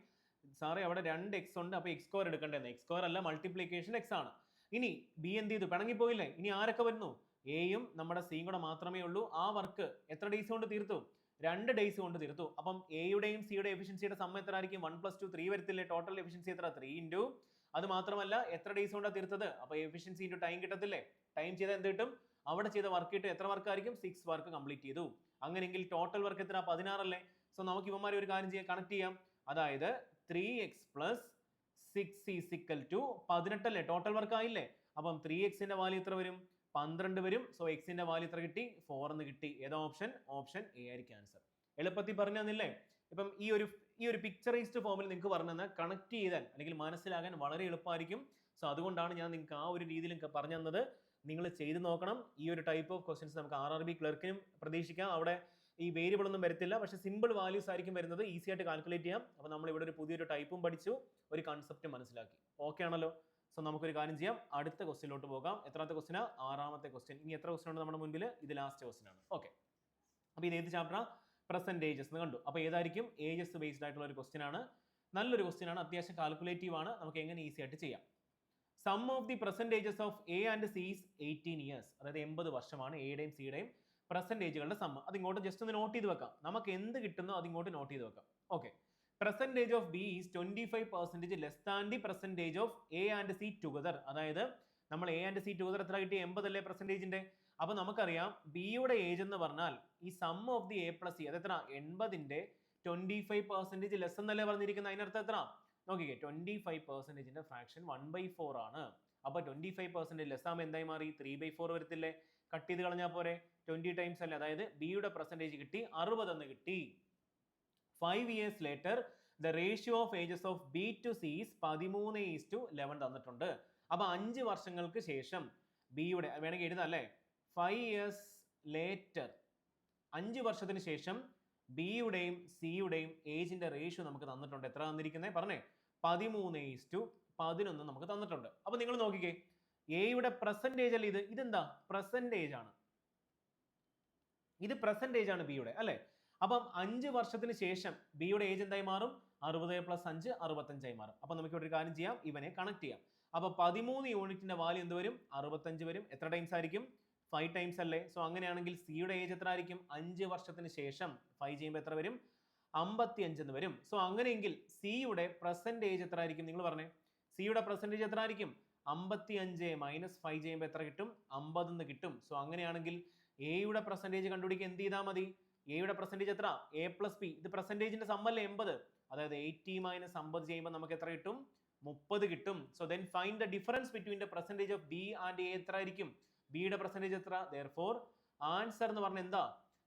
സാറേ അവിടെ 2x ഉണ്ട്, അപ്പൊ എക്സ് സ്ക്വയർ എടുക്കേണ്ടതെന്ന്. എക്സ് സ്ക്വയർ അല്ല, മൾട്ടിപ്ലിക്കേഷൻ എക്സ് ആണ്. ഇനി ബി എന്ത് ചെയ്തു? പിണങ്ങിപ്പോയില്ലേ? ഇനി ആരൊക്കെ വരുന്നു? എയും നമ്മുടെ സിയും കൂടെ മാത്രമേ ഉള്ളൂ. ആ വർക്ക് എത്ര ഡേയ്സ് കൊണ്ട് തീർത്തു? 2 days കൊണ്ട് തീർത്തു. അപ്പം എയുടെയും സിയുടെ എഫിഷ്യൻസിയുടെ സമ്മ എത്ര ആയിരിക്കും? 1 + 2 3 വരത്തില്ലേ? ടോട്ടൽ എഫിഷ്യൻസി എത്ര? 3 ഇൻറ്റു അത് മാത്രമല്ല എത്ര ഡേയ്സ് കൊണ്ടാണ് തീർത്തത്? അപ്പൊ എഫിഷ്യൻസി ഇൻറ്റു ടൈം കിട്ടത്തില്ലേ? ടൈം ചെയ്താൽ എന്ത് കിട്ടും? അവിടെ ചെയ്ത വർക്ക് കിട്ടും. എത്ര വർക്ക് ആയിരിക്കും? 6 വർക്ക് കംപ്ലീറ്റ് ചെയ്തു. അങ്ങനെയെങ്കിൽ ടോട്ടൽ വർക്ക് എത്ര? 16 അല്ലേ? സോ നമുക്ക് ഇവന്മാരെ ഒരു കാര്യം ചെയ്യാം, കണക്ട് ചെയ്യാം. അതായത് 3x plus 6 is equal to 18 അല്ലേ? ടോട്ടൽ വർക്ക് ആയില്ലേ? അപ്പം 3xന്റെ വാല്യൂ എത്ര വരും? 12 വരും. സോ എക്സിന്റെ വാല്യൂ എത്ര കിട്ടി? 4 എന്ന് കിട്ടി. ഏതാ ഓപ്ഷൻ? ഓപ്ഷൻ എ ആയിരിക്കും ആൻസർ. എളുപ്പത്തിൽ പറഞ്ഞു തന്നില്ലേ? ഇപ്പം ഈ ഒരു പിക്ചറൈസ്ഡ് ഫോമിൽ നിങ്ങൾക്ക് പറഞ്ഞു തന്നാൽ കണക്ട് ചെയ്താൽ അല്ലെങ്കിൽ മനസ്സിലാകാൻ വളരെ എളുപ്പമായിരിക്കും. സോ അതുകൊണ്ടാണ് ഞാൻ നിങ്ങൾക്ക് ആ ഒരു രീതിയിൽ പറഞ്ഞു തന്നത്. നിങ്ങൾ ചെയ്ത് നോക്കണം. ഈ ഒരു ടൈപ്പ് ഓഫ് ക്വസ്റ്റ്യൻസ് നമുക്ക് RRB ക്ലർക്കിനും പ്രതീക്ഷിക്കാം. അവിടെ ഈ വേരിയബിൾ ഒന്നും വരത്തില്ല, പക്ഷെ സിമ്പിൾ വാല്യൂസ് ആയിരിക്കും വരുന്നത്. ഈസി ആയിട്ട് കാൽക്കുലേറ്റ് ചെയ്യാം. അപ്പോൾ നമ്മൾ ഇവിടെ ഒരു പുതിയൊരു ടൈപ്പും പഠിച്ചു, ഒരു കൺസെപ്റ്റ് മനസ്സിലാക്കി. ഓക്കെ ആണല്ലോ? സോ നമുക്കൊരു കാര്യം ചെയ്യാം, അടുത്ത ക്വസ്റ്റ്യനിലോട്ട് പോകാം. എത്രാമത്തെ ക്വസ്റ്റ്യനാ? 6ാമത്തെ ക്വസ്റ്റ്യൻ. ഇനി എത്ര ക്വസ്റ്റ്യൻ ഉണ്ട് നമ്മുടെ മുൻപിൽ? ഇത് ലാസ്റ്റ് ക്വസ്റ്റ്യൻ ആണ്. ഓക്കെ, അപ്പോൾ ഇത് ഏത് ചാപ്റ്ററാ? പെർസെൻറ്റേജസ് എന്ന് കണ്ടു. അപ്പോൾ ഏതായിരിക്കും? ഏജസ് ബേസ്ഡ് ആയിട്ടുള്ള ഒരു ക്വസ്റ്റ്യൻ ആണ്. നല്ലൊരു ക്വസ്റ്റ്യൻ ആണ്, അത്യാവശ്യം കാൽക്കുലേറ്റീവ് ആണ്. നമുക്ക് എങ്ങനെ ഈസി ആയിട്ട് ചെയ്യാം. Sum of the percentages of A and C is 18 years. അതായത് 80 വർഷമാണ് എയുടെയും സിയുടെയും പെർസെൻറ്റേജുകളുടെ സമ്മ. അത് ഇങ്ങോട്ട് ജസ്റ്റ് ഒന്ന് നോട്ട് ചെയ്ത് വെക്കാം. നമുക്ക് എന്ത് കിട്ടുന്നോ അത് ഇങ്ങോട്ട് നോട്ട് ചെയ്ത് വെക്കാം. Okay, percentage of B is 25% less than the percentage of A and C together. അതായത് നമ്മൾ എ ആൻഡ് സി ടുഗദർ എത്ര കിട്ടി? 80 അല്ലേ പെർസെൻറ്റേജിന്റെ? അപ്പൊ നമുക്കറിയാം ബിയുടെ ഏജ് എന്ന് പറഞ്ഞാൽ ഈ sum of the A plus C അത് എത്ര? 80ന്റെ 25% ലെസ് എന്നല്ലേ പറഞ്ഞിരിക്കുന്നത്. അതിനർത്ഥം എത്ര? നോക്കിക്കേ, 25%ന്റെ ഫ്രാക്ഷൻ 1/4 ആണ്. അപ്പൊ 25% ലെസ് ആകുമ്പോൾ എന്തായി മാറി? 3/4 വരത്തില്ലേ? കട്ട് ചെയ്ത് കളഞ്ഞാൽ പോരെ? 20 ടൈംസ് അല്ലേ? അതായത് ബിയുടെ പെർസെൻറ്റേജ് കിട്ടി 60 എന്ന് കിട്ടി. 5 years later the ratio of ages of B to C is 13:11 തന്നിട്ടുണ്ട്. അപ്പൊ 5 വർഷങ്ങൾക്ക് ശേഷം ബിയുടെ വേണമെങ്കിൽ എഴുതാം അല്ലേ? 5 years later 5 വർഷത്തിന് ശേഷം ബിയുടെയും സിയുടെയും ഏജിന്റെ റേഷ്യോ നമുക്ക് തന്നിട്ടുണ്ട്. എത്ര തന്നിരിക്കുന്നത്? പറഞ്ഞേ. 13:11 നമുക്ക് തന്നിട്ടുണ്ട്. അപ്പൊ നിങ്ങൾ നോക്കിക്കേ, എയുടെ പെർസെൻറ്റേജ് അല്ലേ ഇത്? ഇതെന്താ? പെർസെൻറ്റേജ് ആണ്. ഇത് പെർസെൻറ്റേജ് ആണ് ബിയുടെ അല്ലേ? അപ്പം 5 വർഷത്തിന് ശേഷം ബിയുടെ ഏജ് എന്തായി മാറും? 60 + 5 65 മാറും. അപ്പൊ നമുക്ക് ഇവിടെ ഒരു കാര്യം ചെയ്യാം, ഇവനെ കണക്ട് ചെയ്യാം. അപ്പൊ 13 യൂണിറ്റിന്റെ വാല്യൂ എന്ത് വരും? 65 വരും. എത്ര ടൈംസ് ആയിരിക്കും? 5 ടൈംസ് അല്ലേ? സോ അങ്ങനെയാണെങ്കിൽ സിയുടെ ഏജ് എത്ര ആയിരിക്കും? 5 വർഷത്തിന് ശേഷം 5 ചെയ്യുമ്പോൾ എത്ര വരും? 55 എന്ന് വരും. സോ അങ്ങനെയെങ്കിൽ സിയുടെ പെർസെൻറ്റേജ് എത്ര ആയിരിക്കും? നിങ്ങൾ പറഞ്ഞേ. സിയുടെ പെർസെൻറ്റേജ് എത്ര ആയിരിക്കും? 55 - 5 ചെയ്യുമ്പോൾ എത്ര കിട്ടും? 50 എന്ന് കിട്ടും. സോ അങ്ങനെയാണെങ്കിൽ എയുടെ പെർസെൻറ്റേജ് കണ്ടുപിടിക്കാൻ എന്ത് ചെയ്താൽ മതി? എയുടെ പെർസെൻറ്റേജ് എത്ര? A + B. ഇത് പെർസെൻറ്റേജിന്റെ സമ്മല്ലേ 80. അതായത് 80 - 50 ചെയ്യുമ്പോൾ നമുക്ക് എത്ര കിട്ടും? 30 കിട്ടും. So then find the difference between the percentage of B and A എത്ര ആയിരിക്കും? ബിയുടെ പെർസെൻറ്റേജ് എത്ര? Therefore ആൻസർ എന്ന് പറഞ്ഞാൽ എന്താ?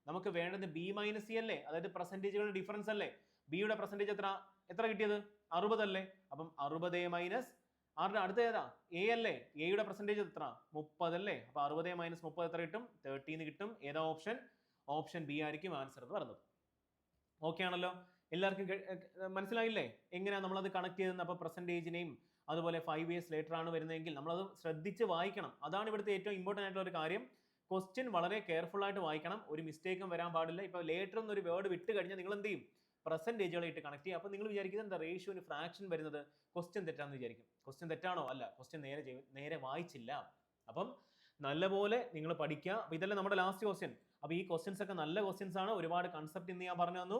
നമുക്ക് വേണ്ടത് B - C അല്ലേ? അതായത് പെർസെൻറ്റേജുകളുടെ ഡിഫറൻസ് അല്ലേ? ബിയുടെ പെർസെൻറ്റേജ് എത്ര കിട്ടിയത്? 60 അല്ലേ? അപ്പം 60 - ആരുടെ അടുത്ത ഏതാ? എ അല്ലേ? എയുടെ പെർസെൻറ്റേജ് എത്ര? 30 അല്ലേ? അപ്പൊ 60 - 30 എത്ര കിട്ടും? 30 എന്ന് കിട്ടും. ഏതാ ഓപ്ഷൻ? ഓപ്ഷൻ ബി ആയിരിക്കും ആൻസർ എന്ന് പറയുന്നത്. ഓക്കെ ആണല്ലോ? എല്ലാവർക്കും മനസ്സിലായില്ലേ എങ്ങനെയാണ് നമ്മളത് കണക്ട് ചെയ്തത്? അപ്പോൾ പെർസെൻറ്റേജിനെയും അതുപോലെ 5 years later ആണ് വരുന്നതെങ്കിൽ നമ്മളത് ശ്രദ്ധിച്ച് വായിക്കണം. അതാണ് ഇവിടുത്തെ ഏറ്റവും ഇമ്പോർട്ടൻ്റ് ആയിട്ടുള്ള ഒരു കാര്യം. ക്വസ്റ്റ്യൻ വളരെ കെയർഫുൾ ആയിട്ട് വായിക്കണം. ഒരു മിസ്റ്റേക്കും വരാൻ പാടില്ല. ഇപ്പോൾ ലേറ്റർ എന്നൊരു വേർഡ് വിട്ട് കഴിഞ്ഞാൽ നിങ്ങൾ എന്ത് ചെയ്യും? പെർസെൻറ്റേജുകളായിട്ട് കണക്ട് ചെയ്യും. അപ്പോൾ നിങ്ങൾ വിചാരിക്കുന്നത് എന്താ? റേഷ്യോന് ഫ്രാക്ഷൻ വരുന്നത് ക്വസ്റ്റ്യൻ തെറ്റാണെന്ന് വിചാരിക്കും. ക്വസ്റ്റ്യൻ തെറ്റാണോ? അല്ല, ക്വസ്റ്റ്യൻ നേരെ വായിച്ചില്ല. അപ്പം നല്ലപോലെ നിങ്ങൾ പഠിക്കുക. അപ്പോൾ ഇതല്ലേ നമ്മുടെ ലാസ്റ്റ് ക്വസ്റ്റ്യൻ. അപ്പോൾ ഈ ക്വസ്റ്റ്യൻസ് ഒക്കെ നല്ല ക്വസ്റ്റ്യൻസ് ആണ്. ഒരുപാട് കൺസെപ്റ്റ് ഇന്ന് ഞാൻ പറഞ്ഞു തന്നു.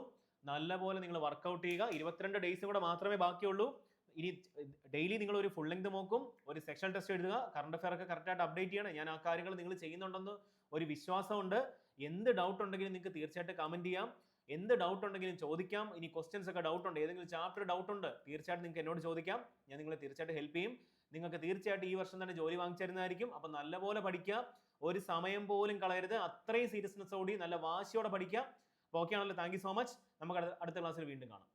നല്ലപോലെ നിങ്ങൾ വർക്കൗട്ട് ചെയ്യുക. 22 ഡേയ്സും കൂടെ മാത്രമേ ബാക്കിയുള്ളൂ. ഇനി ഡെയിലി നിങ്ങൾ ഒരു ഫുൾ ലെങ്ത് നോക്കും, ഒരു സെക്ഷൽ ടെസ്റ്റ് എഴുതുക, കറണ്ട് അഫയർ ഒക്കെ കറക്റ്റായിട്ട് അപ്ഡേറ്റ് ചെയ്യണം. ഞാൻ ആ കാര്യങ്ങൾ നിങ്ങൾ ചെയ്യുന്നുണ്ടെന്ന് ഒരു വിശ്വാസമുണ്ട്. എന്ത് ഡൗട്ട് ഉണ്ടെങ്കിലും നിങ്ങൾക്ക് തീർച്ചയായിട്ടും കമന്റ് ചെയ്യാം. എന്ത് ഡൗട്ട് ഉണ്ടെങ്കിലും ചോദിക്കാം. ഇനി ക്വസ്റ്റ്യൻസ് ഒക്കെ ഡൗട്ട് ഉണ്ട്, ഏതെങ്കിലും ചാപ്റ്റർ ഡൗട്ട് ഉണ്ട്, തീർച്ചയായിട്ടും നിങ്ങൾക്ക് എന്നോട് ചോദിക്കാം. ഞാൻ നിങ്ങളെ തീർച്ചയായിട്ടും ഹെൽപ്പ് ചെയ്യും. നിങ്ങൾക്ക് തീർച്ചയായിട്ടും ഈ വർഷം തന്നെ ജോലി വാങ്ങിച്ചു തരുന്നതായിരിക്കും. അപ്പം നല്ലപോലെ പഠിക്കുക, ഒരു സമയം പോലും കളയരുത്. അത്രയും സീരിയസ്നെസ്സോടെ നല്ല വാശിയോടെ പഠിക്കുക. അപ്പോൾ ഓക്കെ ആണല്ലോ? Thank you so much. നമുക്ക് അടുത്ത ക്ലാസ്സിൽ വീണ്ടും കാണാം.